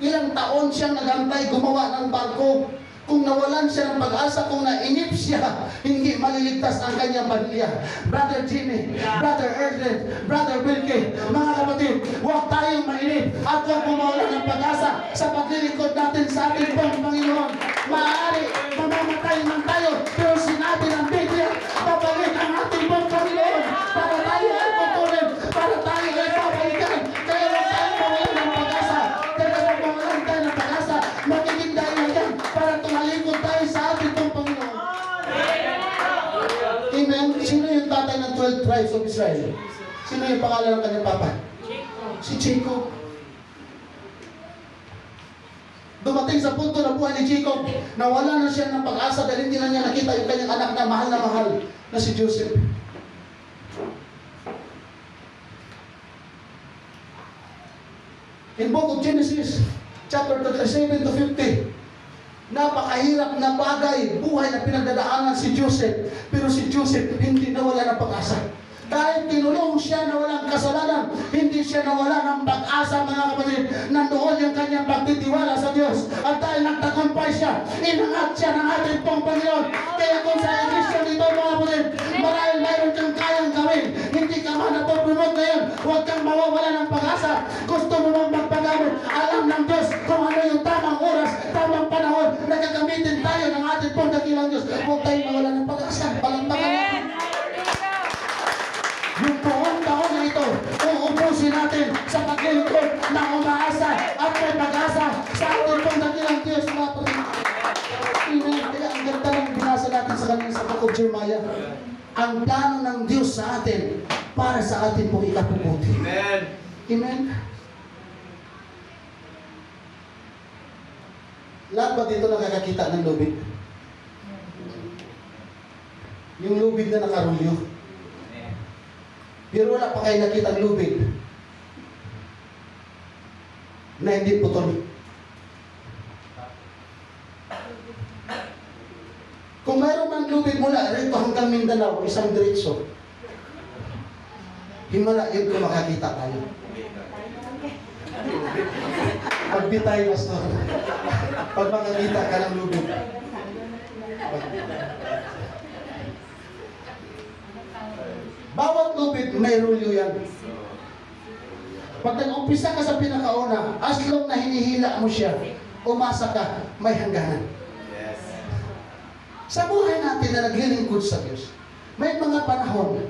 Ilang taon siyang nagantay gumawa ng barko. Kung nawalan siya ng pag-asa, kung nainip siya, hindi maliligtas ang kanyang pamilya. Brother Jimmy, Brother Erdlen, Brother Bilky, mga kapatid, huwag tayong mainip at huwag mawalan ng pag-asa sa paglilingkod natin sa ating pong Panginoon. Maaari, mamamatay man tayo, pero sinabi ng Biblia, babalik ang ating pong Panginoon para tayo ay pupunin, para tayo ay babalikan. Kaya huwag tayong mawalan ng pag-asa. Kaya huwag mawalan tayo ng pag-asa. Magiging dahil yan para tumalikod tayo sa ating pong Panginoon. Amen? Sino yung tatay ng 12 tribes of Israel? Sino yung pangalan ng kanyang papa? Si Jacob. Dumating sa punto na buhay ni Jacob, nawala na siya ng pag-asa dahil hindi na niya nakita yung kanyang anak na mahal na si Joseph. In book of Genesis, chapter 37 to 50, Napakahirap na bagay, buhay na pinagdadaanan si Joseph. Pero si Joseph hindi nawala ng pag-asa. Dahil tinulong siya na walang kasalanan, hindi siya nawala ng pag-asa, mga kapatid. Nandoon yung kanyang pagtitiwala sa Diyos. At dahil nagtagumpay siya, inangat siya ng ating pong Panginoon. Kaya kung sa iglesia nito, mga kapatid, marahil mayroon kang kayang gawin. Hindi ka man napopromote ngayon, huwag kang mawawala ng pag-asa. Gusto mo mong magpagamit, alam ng Diyos kung ano yung tamang oras, tamang panahon na gagamitin tayo ng ating pong dakilang Diyos. Huwag tayong mawala ng pag-asa. Palakpakan natin. Yung buong taon na ito, uubusin natin sa paglilingkod na umaasa at may pag-asa sa ating pong dakilang Diyos. Amen. Kaya ang ganda ng binasa natin sa kanina sa book of Jeremiah. Ang plano ng Diyos sa atin para sa atin pong ikabubuti. Amen. Amen. Lahat ba dito nakakakita ng lubid? Yung lubid na nakarulyo. Pero wala pa kayo nakita ang lubid na hindi putol. Kung mayroon man lubid mula rito hanggang Mindanao, isang diretso, himala yun kung makakita tayo. Pagbitay, pastor. Pag makakita ka ng lubid. Bawat lubid, may rulyo yan. Pag nag-umpisa ka sa pinakauna, as long na hinihila mo siya, umasa ka, may hangganan. Yes. Sa buhay natin na naglilingkod sa Diyos, may mga panahon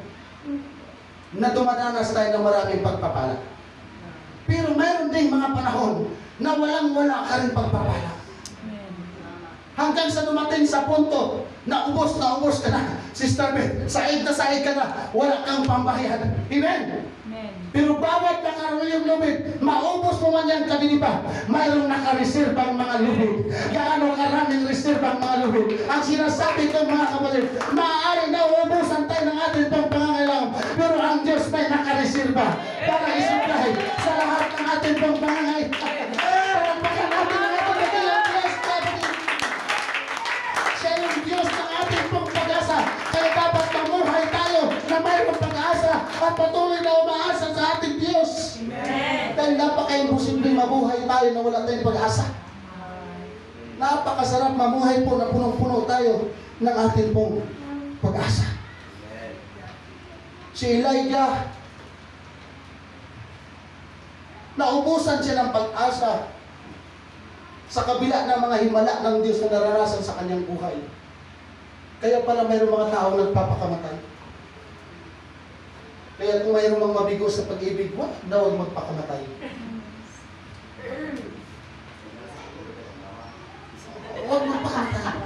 na dumadanas tayo ng maraming pagpapala. Pero mayroon ding mga panahon na walang-wala ka rin pagpapala. Hanggang sa dumating sa punto na ubos ka na. Sister Beth, saig ka na. Wala kang pambayad. Amen? Pero bawat nakarulong lubid, maubos mo man yan kanini pa, mayroong nakareserbang mga lubid. Gaano karaming reserbang mga lubid. Ang sinasabi ko, mga kapatid, maaari na ubusan tayo ng ating pang pangangailangan. Pero ang Diyos may nakareserba para isupply sa lahat ng ating pang pangangailangan. Palagpakan natin ang ating dakilang Diyos, kapatid. Siya yung Diyos ng ating pong pag-asa. Kaya dapat mamuhay tayo na mayroong pag-asa at patuloy na umaasa sa ating Diyos. Amen. Dahil napaka-imposible mabuhay tayo na wala tayong pag-asa. Napakasarap mamuhay po na punong-puno tayo ng ating pong pag-asa. Si Elijah, naubusan siya ng pag-asa sa kabila ng mga himala ng Diyos na naranasan sa kanyang buhay. Kaya pala mayroong mga tao nagpapakamatay. Kaya kung mayroong mga mabigo sa pag-ibig, huwag magpakamatay. Huwag magpakamatay.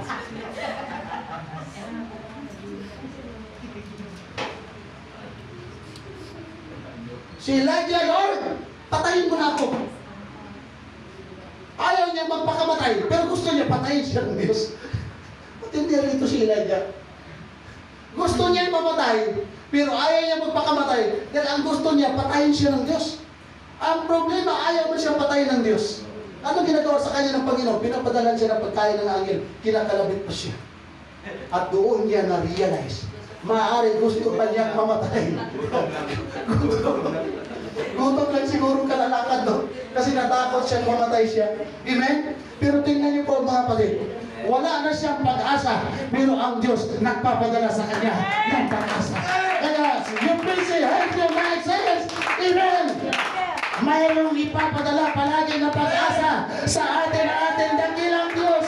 Si Elijah, Lord, patayin mo na ako. Ayaw niya magpakamatay, pero gusto niya patayin siya ng Diyos. Matindi rin ito si Elijah. Gusto niya mamatay, pero ayaw niya magpakamatay. Dahil ang gusto niya, patayin siya ng Diyos. Ang problema, ayaw mo siyang patayin ng Diyos. Ano ginagawa sa kanya ng Panginoon? Pinapadalan siya ng pagkain ng angel, kinakalabit pa siya. At doon niya na-realize, maaari gusto pa niyang mamatay. Gutom lang siguro kalalakad doon. Kasi natakot siya mamatay siya. Amen? Pero tingnan niyo po mga kapatid, wala na siyang pag-asa, pero ang Diyos nagpapadala sa kanya ng pag-asa. Kaya, you please say, help your mind says, Amen! Mayroong ipapadala palagi na pag-asa sa atin ang ating dakilang Diyos.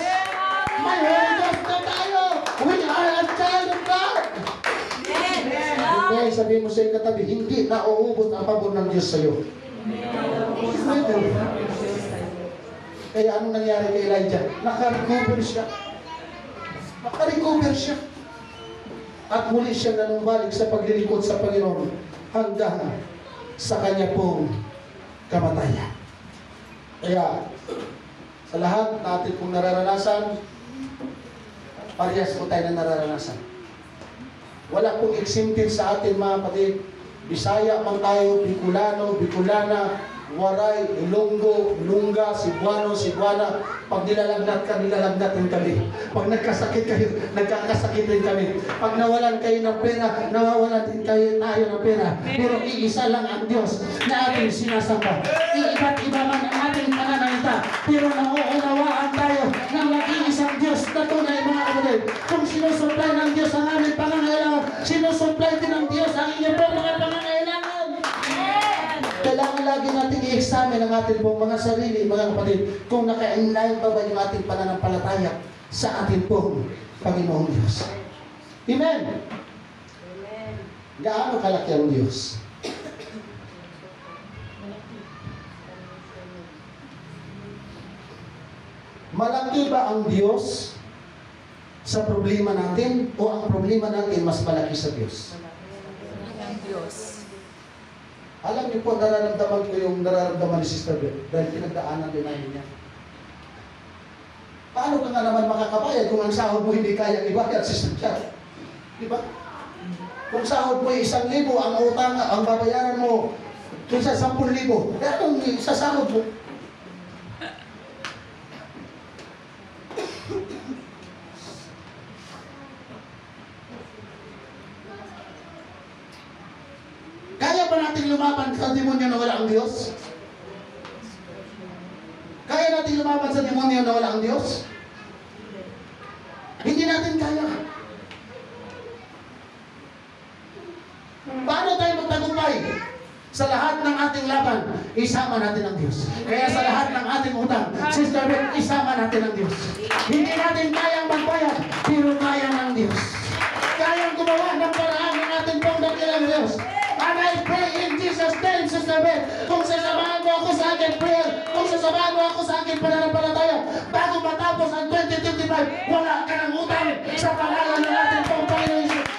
May Holy Ghost na tayo. We are a child of God. Kaya sabihin mo sa iyong katabi, hindi na uubos ang pabor ng Diyos sa iyo. Kaya anong nangyari kay Elijah? Naka-recover siya. Naka-recover siya. At muli siya nanumbalik sa paglilingkod sa Panginoon hanggang sa kanya pong kamatayan. Kaya sa lahat natin pong nararanasan, parehas po tayo na nararanasan. Wala pong exempted sa atin mga kapatid. Bisaya man tayo, Bicolano, Bicolana, Waray, Ilonggo, Ilongga, Cebuano, Cebuana. Pag nilalagnat ka, nilalagnat rin kami. Pag nagkasakit kayo, nagkakasakit rin kami. Pag nawalan kayo ng pera, nawawalan din tayo ng pera. Pero iisa lang ang Diyos na ating sinasamba. Iiba't iba man ang ating pananalita. Pero nauunawaan tayo ng nag-iisang Diyos na tunay, mga kapatid. Kung sinusupply ng Diyos ang aming pangangailangan, sinusupply din ng Diyos ang inyong pong mga pangangailangan. Kailangan lagi natin i-examine ang ating pong mga sarili, mga kapatid, kung naka-inline pa ba yung ating pananampalataya sa ating pong Panginoong Diyos. Amen? Amen. Gaano kalaki ang Diyos? Malaki ba ang Diyos sa problema natin o ang problema natin mas malaki sa Diyos? Ang Diyos. Alam niyo po, nararamdaman ko yung nararamdaman ni Sister Beth dahil pinagdaanan din namin niya. Paano ka nga naman makakabayad kung ang sahod mo hindi kayang ibayad, Sister Chad? Di ba? Kung sahod mo 1,000, ang utang, ang babayaran mo kaysa 10,000, anong sa sahod mo? Kaya ba natin lumaban sa demonyo na wala ang Diyos? Kaya natin lumaban sa demonyo na wala ang Diyos? Hindi natin kaya. Paano tayo magtagumpay? Sa lahat ng ating laban, isama natin ang Diyos. Kaya sa lahat ng ating utang, Sister Beth, isama natin ang Diyos. Hindi natin kayang magbayad, pero kaya ng Diyos. Kayang gumawa ng paraan ng ating pong dakilang Diyos. And I pray in Jesus' name, Sister Beth, kung sasamahan mo ako sa aking prayer, kung sasamahan mo ako sa aking pananampalataya, bago matapos ang 2025, wala ka ng utang sa pangalan ng ating pong Panginoon Jesus.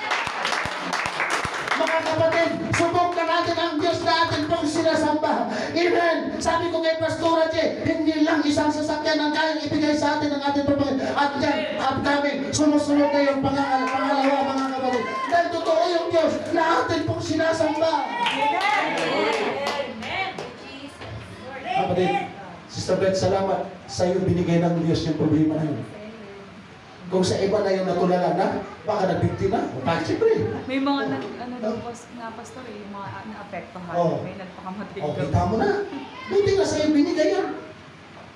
Mga kapatid, subok na natin ang Diyos na ating pong sinasamba. Amen. Sabi ko kay Pastora Che, hindi lang isang sasakyan ang kayang ibigay sa atin ng ating Panginoon. At yan, upcoming, sumusunod na yung pangalawa, mga kapatid. Dahil totoo yung Diyos na ating pong sinasamba. Amen. Kapatid, Sister Beth, salamat sa iyo binigay ng Diyos yung problema na yun. Kung sa iba na yung natulala na, baka nabiktima, siyempre. May mga pastor yung mga naapektuhan. Oh. May nagpakamatay. O, kita mo na. Buti nga sa iyo binigay yan.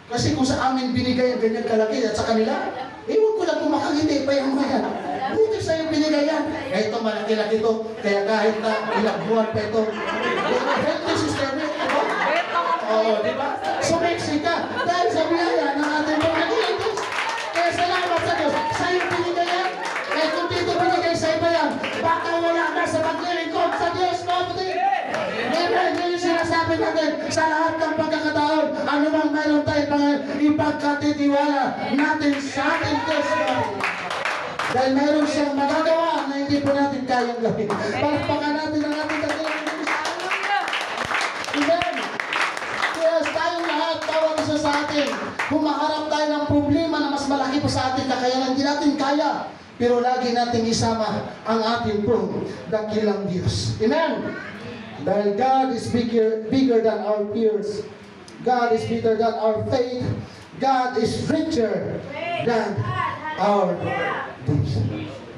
Kasi kung sa amin binigay ang ganyan kalaki at sa kanila, ewan ko lang kung makangiti pa yung mga yan. Buti sa iyo binigay yan. Eh, ito malaki-laki ito. Kaya kahit na ilang buwan pa ito. Healthy system eh. Oo, di ba? Sumeksi ka. Dahil sa biyaya ng ating mga nag-iitis. Kaya salamat sa Diyos. Sa iyo binigay yan. Eh, kung dito binigay sa iba yan, baka wala na sa paglilingkod sa Diyos, kapatid. Amen. Yun yung sinasabi natin sa lahat ng pagkakataon. Ano bang mayroon tayo ipagkatitiwala natin sa ating Diyos. Dahil mayroon siyang magagawa na hindi po natin kayang gawin. Palakpakan natin ang ating dakilang Diyos. Amen. Kaya tayong lahat, bawat isa sa atin, humaharap tayo ng problema na mas malaki pa sa ating kakayanan, hindi natin kaya. Pero lagi nating isama ang ating pong dakilang Diyos. Amen. Dahil God is bigger than our fears. God is bigger than our faith. God is richer than our deeds.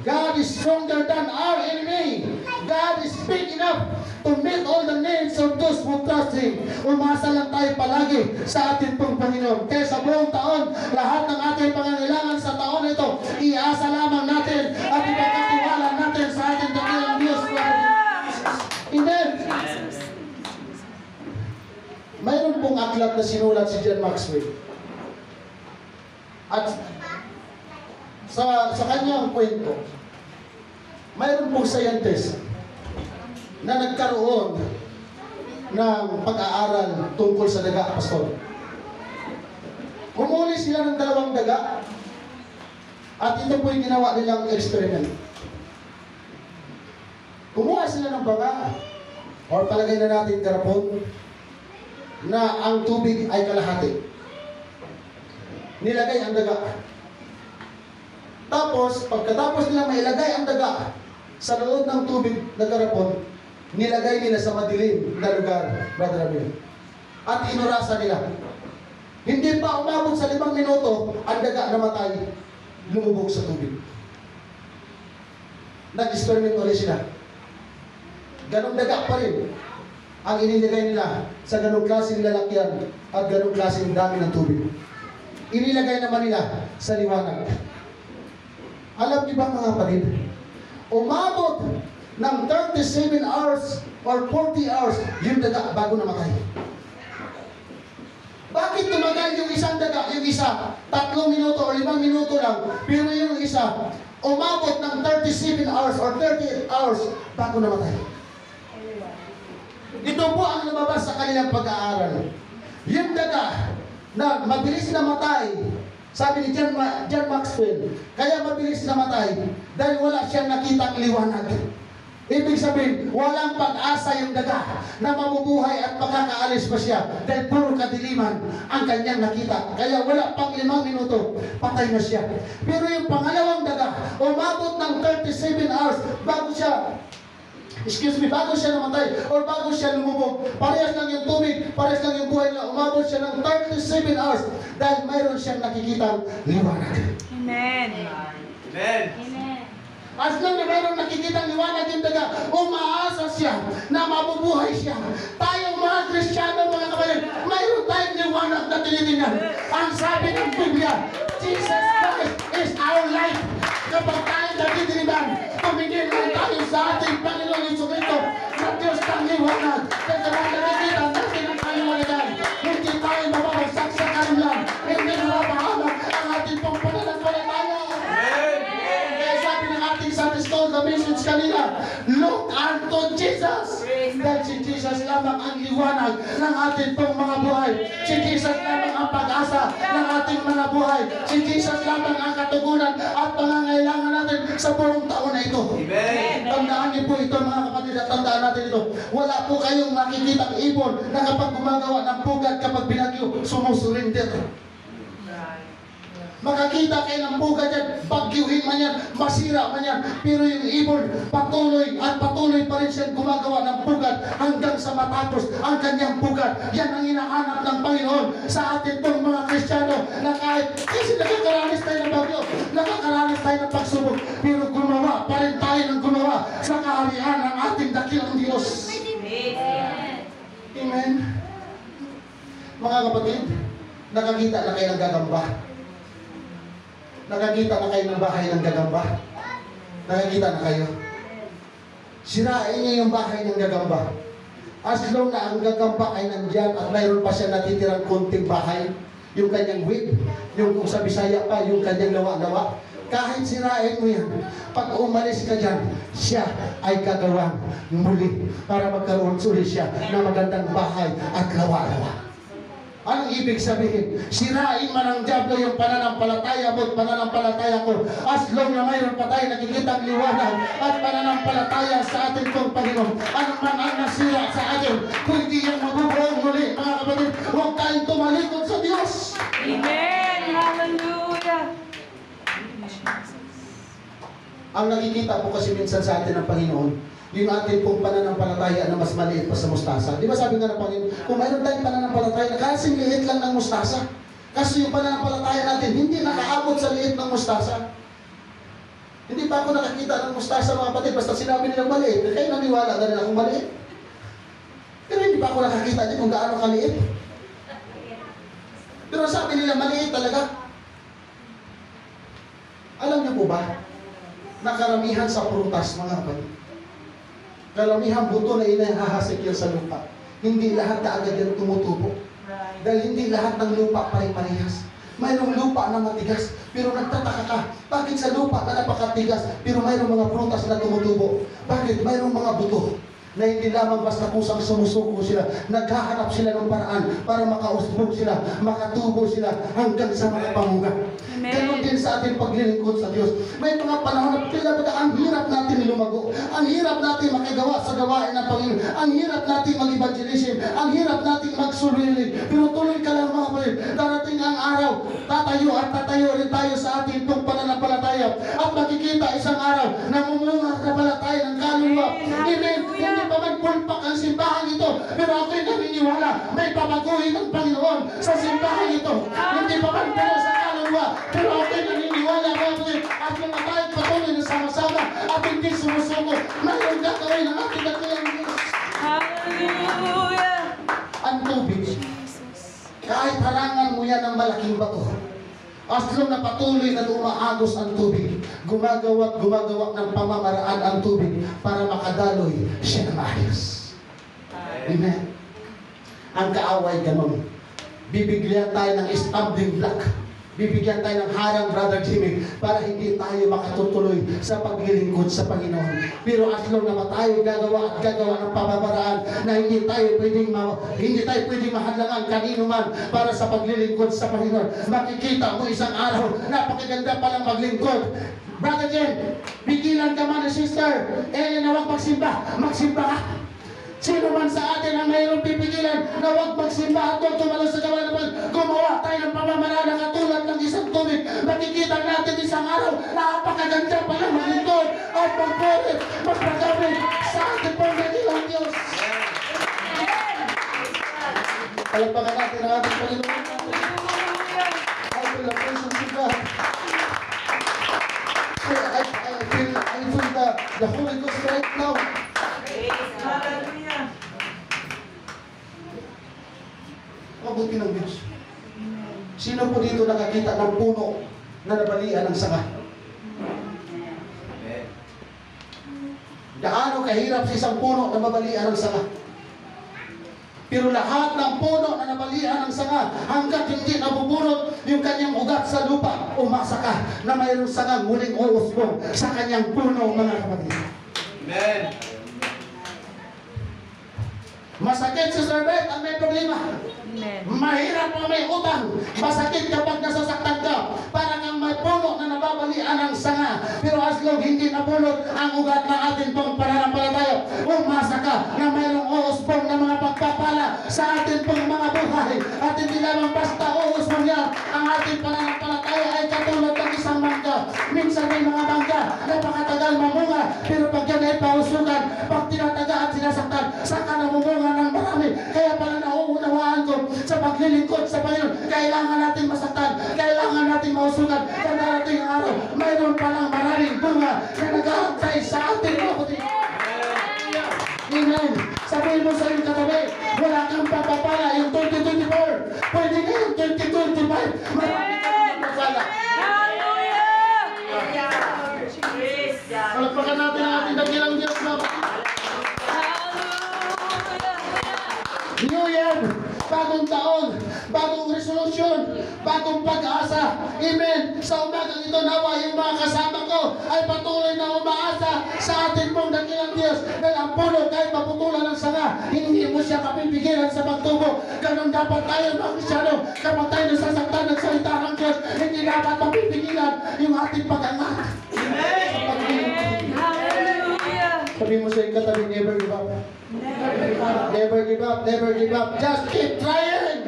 God is stronger than our enemy. God is big enough to meet all the needs of those who trust Him. Umasa lang tayo palagi sa ating pong Panginoon. Kaya sa buong taon, lahat ng ating pangangailangan sa taon ito, iasa lamang natin at ipagkatiwala natin sa ating dakilang Diyos. Amen. Mayroon pong aklat na sinulat si John Maxwell. At sa kanyang kwento, mayroon pong scientist na nagkaroon ng pag-aaral tungkol sa daga, pastor. Humuli sila ng 2 daga at ito po yung ginawa nilang experiment. Kumuha sila ng banga or palagay na natin garapon na ang tubig ay kalahati. Nilagay ang daga. Tapos, pagkatapos nila mailagay ang daga sa loob ng tubig na garapon, nilagay nila sa madilim na lugar, Brother Abel. at inurasan nila. Hindi pa umabot sa 5 minuto, ang daga namatay, lumubog sa tubig. Nag-experiment ulit sila. Ganong daga pa rin ang inilagay nila sa ganong klaseng lalakyan at ganong klaseng dami ng tubig. Inilagay naman nila sa liwanag. Alam niyo ba mga kapatid, umabot ng 37 hours or 40 hours yung daga bago namatay. Bakit tumagal yung isang daga, yung isa, 3 minuto o 5 minuto lang, pero yung isa, umabot ng 37 hours or 38 hours bago namatay? Ito po ang lumabas sa kanilang pag-aaral. Yung daga na mabilis namatay, sabi ni John Maxwell, kaya mabilis namatay dahil wala siyang nakitang liwanag. Ibig sabihin, walang pag-asa yung daga na mabubuhay at makakaalis pa siya dahil puro kadiliman ang kanyang nakita. Kaya wala pang 5 minuto, patay na siya. Pero yung pangalawang daga, umabot ng 37 hours bago siya namatay or bago siya lumubog. Parehas lang yung tubig, parehas lang yung buhay na umabot siya ng 37 hours dahil mayroon siyang nakikitang liwanag. Amen. Amen. Amen. As lang na mayroong nakikitang liwanag yung daga, umaasa siya na mabubuhay siya. Tayong mga Kristiyano, mga kapatid, mayroon tayong liwanag na tinitingnan. Ang sabi ng Biblia, Jesus Christ is our life. Kapag tayo nagtitinigan, tumingin lang tayo sa ating Panginoon Jesucristo na Diyos ng liwanag. Kaya kapag nakikita natin ang kaliwanagan, hindi tayo mababagsak sa kanilang, hindi mapapahamak ang ating pong pananampalataya. Kaya sabi ng ating Sunday School, the message kanina, look unto Jesus. Dahil si Jesus lamang ang liwanag ng ating pong mga buhay. Si Jesus lamang ang pag-asa ng ating mga buhay. Si Jesus lamang ang katugunan at pangangailangan natin sa buong taon na ito. Amen. Tandaan niyo po ito mga kapatid at tandaan natin ito. Wala po kayong makikitang ibon na kapag gumagawa ng pugad kapag binagyo, sumusurrender. Makakita kayo ng pugad yan, bagyuhin man yan, masira man yan. Pero yung ibon, patuloy at patuloy pa rin siyang gumagawa ng pugad hanggang sa matapos ang kanyang pugad. Yan ang hinahanap ng Panginoon sa atin pong mga Kristiyano na kahit kasi nakakaranas tayo ng bagyo, nakakaranas tayo ng pagsubok, pero gumawa pa rin tayo ng gumawa sa kaharian ng ating dakilang Diyos. Amen. Mga kapatid, nakakita na kayo ng gagamba. Nakakita na kayo ng bahay ng gagamba. Nakakita na kayo. Sirain niya yung bahay ng gagamba. As long na ang gagamba ay nandyan at mayroon pa siya natitirang konting bahay, yung kanyang wig, yung kung sa Bisaya pa, yung kanyang lawa-lawa, kahit sirain mo yan, pag umalis ka dyan, siya ay gagawang muli para magkaroon ulit siya ng magandang bahay at lawa-lawa. Anong ibig sabihin? Sirain man ang diablo yung pananampalataya mo at pananampalataya ko. As long na mayroon pa tayo nakikitang liwanag at pananampalataya sa ating pong Panginoon. Ano man ang nasira sa atin, kung hindi yan mabubuong muli, mga kapatid, huwag tayong tumalikod sa Diyos. Amen. Hallelujah. Ang nakikita po kasi minsan sa atin ng Panginoon, yung ating pong pananampalataya na mas maliit pa sa mustasa. Di ba sabi nga ng Panginoon, kung mayroon tayong pananampalataya na kasing liit lang ng mustasa, kasi yung pananampalataya natin hindi nakaabot sa liit ng mustasa. Hindi pa ako nakakita ng mustasa mga kapatid, basta sinabi nilang maliit, kayo naniwala na rin akong maliit. Pero hindi pa ako nakakita niya kung gaano kaliit. Pero sabi nila maliit talaga. Alam niyo po ba, na karamihan sa prutas mga kapatid, kalamihang buto na inahahasik yan sa lupa. Hindi lahat na agad yan tumutubo. Dahil hindi lahat ng lupa pare-parehas. Mayroong lupa na matigas, pero nagtataka ka, bakit sa lupa na napakatigas, pero mayroong mga prutas na tumutubo? Bakit? Mayroong mga buto na hindi lamang basta kusang sumusuko sila, naghahanap sila ng paraan para makausbog sila, makatubo sila hanggang sa mga pamunga. Ganon din sa ating paglilingkod sa Diyos. May mga panahon na talaga ang hirap natin lumago, ang hirap natin makagawa sa gawain ng Panginoon, ang hirap natin mag-evangelism, ang hirap natin magsulili. Pero tuloy ka lang mga kapatid, darating ang araw, tatayo at tatayo rin tayo sa ating itong pananampalataya at makikita isang araw na mumunga na pala tayo ng kaluluwa. Amen. Hindi pa man pulpak ang simbahan ito, pero ako'y naniniwala, may babaguhin ng Panginoon sa simbahan ito. Hindi pa man pero sa kaluluwa, pero ako'y naniniwala, mga kapatid, at mga tayo patuloy na sama-sama at hindi sumusuko, mayroong gagawin ang ating dakilang Diyos. Hallelujah! Ang tubig, kahit harangan mo yan ng malaking bato, as long na patuloy na umaagos ang tubig, gumagawa ng pamamaraan ang tubig para makadaloy siya ng ayos. Amen. Ang kaaway ganun. Bibigyan tayo ng stumbling block. Bibigyan tayo ng harang, Brother Jimmy, para hindi tayo makatutuloy sa paglilingkod sa Panginoon. Pero as long na tayo gagawa ng pamamaraan na hindi tayo pwedeng mahadlangan kanino man para sa paglilingkod sa Panginoon. Makikita mo isang araw, napakaganda palang maglingkod. Brother Jen, bigilan ka man ni Sister Elena, huwag magsimba ka. Sino man sa atin ang mayroong pipigilan na huwag magsimba at huwag tumalo sa gawa naman, gumawa tayo ng pamamaraan na katulad ng isang tubig. Makikita natin isang araw, napakaganda pala maglingkod at magpuri, magpagamit sa ating pangdakilang Diyos. Palagpagan natin ang ating Panginoon. I feel the presence of God. I feel the Holy Ghost right now. Mabuti ng Diyos. Sino po dito nakakita ng puno na nabalian ng sanga? Gaano kahirap sa isang puno na mabalian ng sanga? Pero lahat ng puno na nabalian ng sanga, hanggat hindi nabubunot yung kanyang ugat sa lupa, umasa ka na mayroong sangang muling uusbong sa kanyang puno, mga kapatid. Amen. Masakit si Sir Beth ang may problema. Amen. Mahirap ang may utang. Masakit kapag nasasaktan ka. Parang ang may puno na nababalian ng sanga. Pero as long hindi nabunot ang ugat ng ating pong pananampalataya, umasa ka na mayroong uusbong na mga pagpapala sa ating pong mga buhay. At hindi lamang basta uusbong yan. Ang ating pananampalataya ay katulad ng isang mangga. Minsan may mga mangga napakatagal mamunga, pero pag yan ay pausugan, pag tinataga at sinasaktan, saka namumunga ng marami. Kaya pala nauunawaan ko sa paglilingkod sa Panginoon, kailangan natin masaktan, kailangan natin mausugan. Sa darating araw, mayroon palang maraming bunga na nag-aantay sa ating mga kapatid. Amen. Sabihin mo sa iyong katabi, wala kang papapala yung 2024. Pwede na yung 2025. Marami ka ng papapala. Palagpakan natin ang ating dakilang Diyos na New Year, bagong taon, bagong resolution, bagong pag-asa. Amen. Sa umagang ito nawa, yung mga kasama ko ay patuloy na umaasa sa atin pong dakilang Diyos. Dahil ang puno, kahit maputulan ng sanga, hindi mo siya kapipigilan sa pagtubo. Ganon dapat tayo mga Kristyano. Kapag tayo nasasaktan ng salita ng Diyos, hindi dapat mapipigilan yung ating pag-angat. Amen. Hallelujah! Sabi mo sa iyong katabi, never give up. Never give up, never give up. Just keep trying.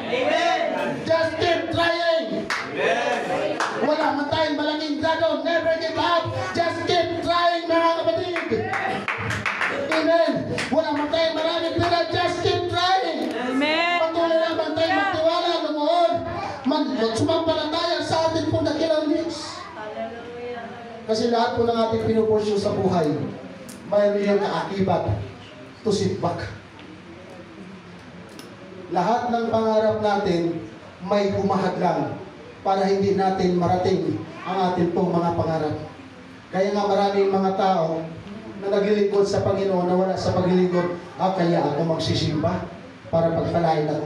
Amen. Just keep trying. Amen. Wala man tayong malaking grado. Never give up. Just keep trying, mga kapatid. Amen. Wala man tayong maraming pera. Just keep trying. Amen! Patuloy naman tayo magtiwala, lumuhod. Sumampalataya sa atin pong dakilang Diyos. Kasi lahat po ng ating pinupursyo sa buhay, mayroon yung kaakibat to sit back. Lahat ng pangarap natin may humahadlang para hindi natin marating ang ating pong mga pangarap. Kaya nga maraming mga tao na naglilingkod sa Panginoon na wala sa paglilingkod, kaya ako magsisimba para pagpalain ako.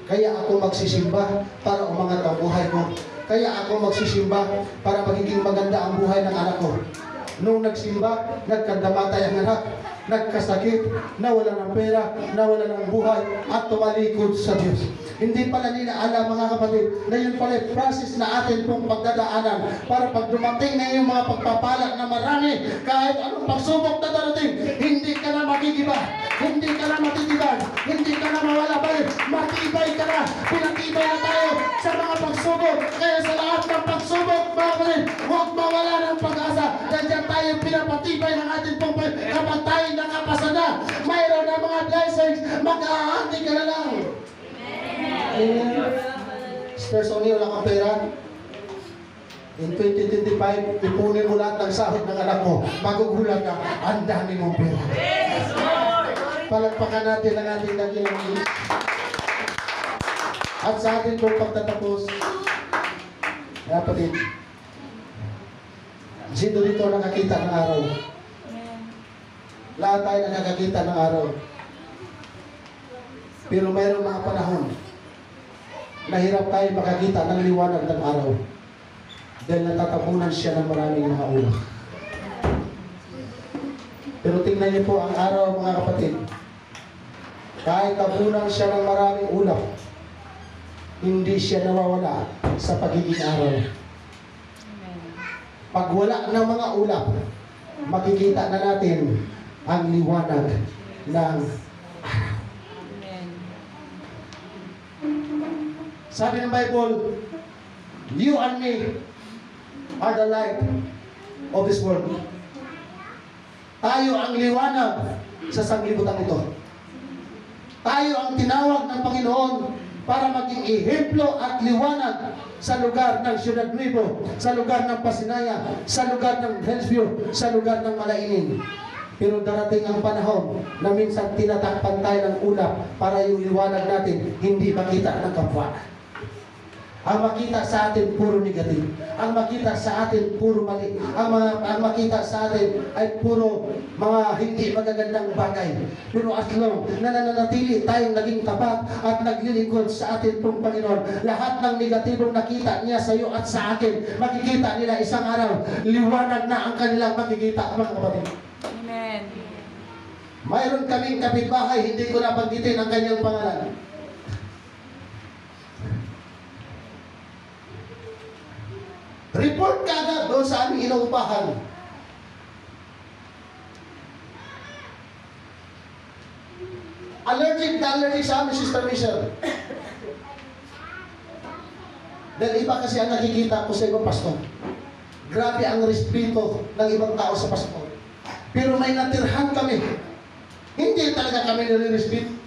Kaya ako magsisimba para umangat ang buhay ko. Kaya ako magsisimba para magiging maganda ang buhay ng anak ko. Nung nagsimba, nagkandamatay ang anak, nagkasakit, nawala ng pera, nawala ng buhay, at tumalikod sa Diyos. Hindi pala nila alam, mga kapatid, na yun pala yung process na atin pong pagdadaanan para pag dumating na yung mga pagpapala na marami, kahit anong pagsubok na darating, hindi ka na magigiba, hindi ka na matitibag, hindi ka na mawala balik, matibay ka na, pinatibay na tayo sa mga pagsubok. Kaya sa lahat ng pagsubok, mga kapatid, huwag mawala ng pag-asa. Dahil tayo pinapatibay ng ating pong kapag tayo nakapasa na concerns, mag-aahandi ka na lang. Amen. Sister Sonny, wala kang pera? In 2025, ipunin mo lahat ng sahod ng anak mo. Magugulat ka, ang dami mong pera. Palagpakan natin ang ating dakilang Diyos. At sa atin pong pagtatapos, kapatid, sino dito nakakita ng araw? Lahat tayo nakakakita ng araw. Pero mayroong mga panahon na hirap tayo makakita ng liwanag ng araw dahil natatapunan siya ng maraming mga ulap. Pero tingnan niyo po ang araw, mga kapatid. Kahit tapunan siya ng maraming ulap, hindi siya nawawala sa pagiging araw. Pag wala ng mga ulap, makikita na natin ang liwanag ng sabi ng Bible, you and me are the light of this world. Tayo ang liwanag sa sanglibutan ito. Tayo ang tinawag ng Panginoon para maging ehemplo at liwanag sa lugar ng Ciudad Nuevo, sa lugar ng Pasinaya, sa lugar ng Hillsview, sa lugar ng Malainin. Pero darating ang panahon na minsan tinatakpan tayo ng ulap para yung liwanag natin hindi makita ng kapwa. Ang makita sa atin puro negative. Ang makita sa atin puro mali. Ang makita sa atin ay puro mga hindi magagandang bagay. Pero as long na nananatili tayong naging tapat at naglilingkod sa atin pong Panginoon, lahat ng negatibong nakita niya sa iyo at sa akin, makikita nila isang araw, liwanag na ang kanilang makikita, mga kapatid. Amen. Mayroon kaming kapitbahay, hindi ko nabanggitin ang kanyang pangalan. Report kagad doon sa aming inuupahan. Allergic na allergic sa amin, Sister Michelle. Dahil iba kasi ang nakikita ko sa ibang pastor. Grabe ang respeto ng ibang tao sa pastor. Pero may natirhan kami. Hindi talaga kami nire-respeto.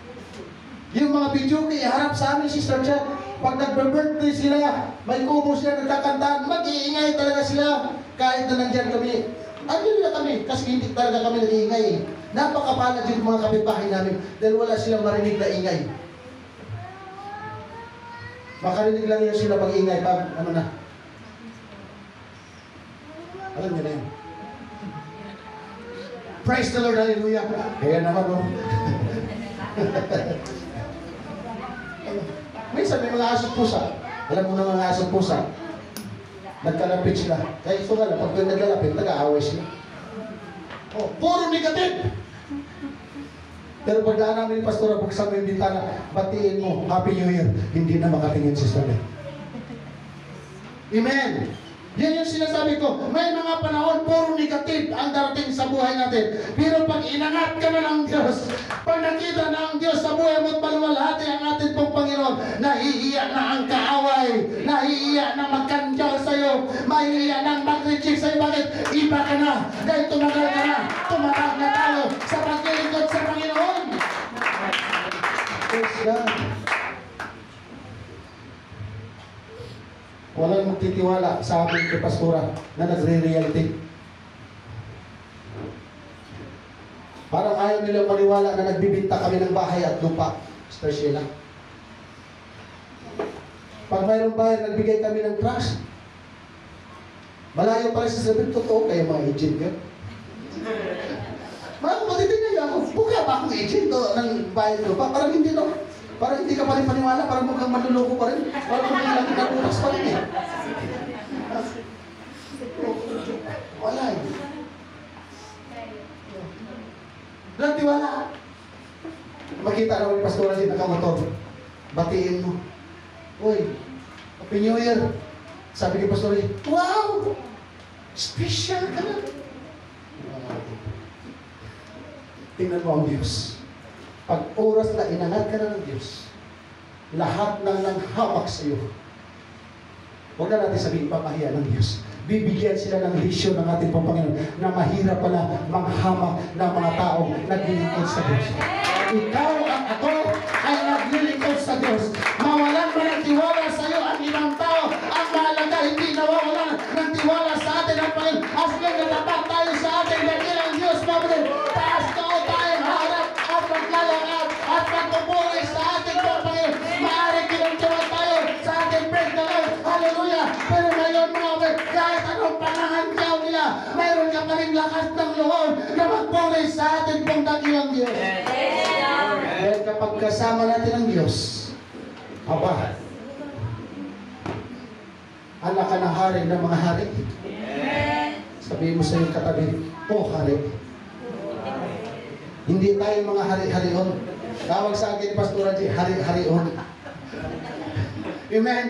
Yung mga video kaya harap sa amin, Sister Chad. Pag nagbe-birthday sila, may kubo sila nagkakantahan, mag-iingay talaga sila. Kahit na nandyan kami, ano nila kami? Kasi hindi talaga kami nag-iingay. Napakapalad yung mga kapitbahay namin dahil wala silang marinig na ingay. Makarinig lang yun sila mag-iingay pag ano na. Alam niyo na yun. Praise the Lord, hallelujah. Kaya naman, no? Minsan may mga asong pusa. Alam mo na mga asong pusa. Nagkalapit sila. Kaya ito nga lang, pag nagkalapit, nag-aaway sila. Oh, puro negative. Pero pag daan namin ni Pastora, buksan mo yung bintana, batiin mo, Happy New Year. Hindi na makatingin si Sister. Amen. Yan yung sinasabi ko. May mga panahon, puro negative ang darating sa buhay natin. Pero pag inangat ka na ng Diyos, pag nakita na ang Diyos sa buhay mo at maluwalhati ang ating pong Panginoon, nahihiya na ang kaaway, nahihiya na magkandyaw sa'yo, mahihiya na mag-reject sa'yo. Bakit? Iba ka na. Dahil tumagal ka na. Tumatag na tayo sa paglilingkod sa Panginoon. Praise God. Walang magtitiwala sa amin kay Pastora na nagre-reality. Parang ayaw nilang maniwala na nagbibinta kami ng bahay at lupa. Sister Sheila. Pag mayroong bahay, nagbigay kami ng trust. Malayo pala sa sabi, totoo kayo mga agent ka. Mga kapatid niya ako, buka ba akong agent ng bahay at lupa? Parang hindi no. Parang hindi ka pa rin paniwala, parang mukhang manluloko pa rin. Parang mukhang lang natutas pa rin eh. Wala eh. Walang tiwala. Makita naman ni Pastora siya nakamotor. Batiin mo. Uy, Happy New Year. Sabi ni Pastora siya, wow! Special ka na. Tingnan mo ang Diyos. Pag oras na inangat ka na ng Diyos, lahat ng nanghamak sa iyo, huwag na natin sabihin papahiya ng Diyos. Bibigyan sila ng lesyon ng ating Panginoon na mahirap pala manghamak ng mga taong naglilingkod sa Diyos. Ikaw ako ay naglilingkod sa Diyos. Mawalan man ng tiwala sa iyo ang ibang tao, ang mahalaga hindi nawawalan ng tiwala sa atin ang Panginoon. As long na tapat tayo sa ating dakilang Diyos, kapatid, taas tao tayong harap at maglalakad at magpupuri sa ating Panginoon. Maaaring kinagtawag tayo sa ating break na lang. Hallelujah! Pero ngayon mga kapatid, kahit anong panahantyaw nila, mayroon ka pa rin lakas ng loob na magpuri sa ating pong dakilang Diyos. Dahil kapag kasama natin ang Diyos, aba, anak ka ng hari ng mga hari. Sabihin mo sa iyong katabi, oh hari. Hindi tayo mga hari-harion. Tawag sa akin ni Pastor Raji, hari-harion. Amen.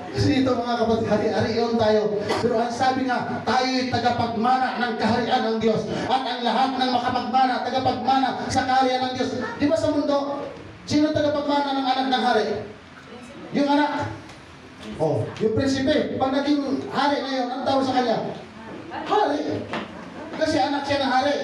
Kasi ito mga kapatid, hari-harion tayo. Pero ang sabi nga, tayo'y tagapagmana ng kaharian ng Diyos. At ang lahat ng makapagmana, tagapagmana sa kaharian ng Diyos. Di ba sa mundo, sino tagapagmana ng anak ng hari? Yung anak. Oh, yung prinsipe. Pag naging hari na yun, ang tawag sa kanya? Hari. Kasi anak siya ng hari.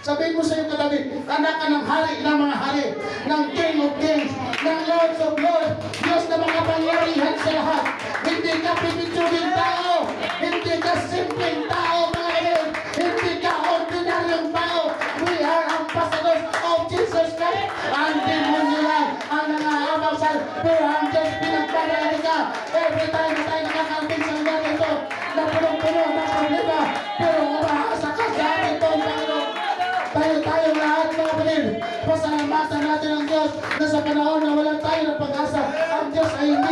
Sabihin mo sa iyong katabi, anak ka ng hari ng mga hari, ng King of Kings, ng Lords of Lords, Diyos na makapangyarihan sa lahat. Hindi ka pipitsuging tao, hindi ka simpleng tao, mga kapatid, hindi ka ordinaryong tao. We are ambassadors of Jesus Christ. Ang demonyo lang ang nangahabang sa pero ang Diyos pinagpapalala ka. Every time na tayo nakakarating sa lugar ito, na punong-puno ng problema, pero umaasa ka sa ating Panginoon. Tayo lahat mga kapatid, pasalamatan natin ang Diyos na sa panahon na wala tayo ng pag-asa, ang Diyos ay hindi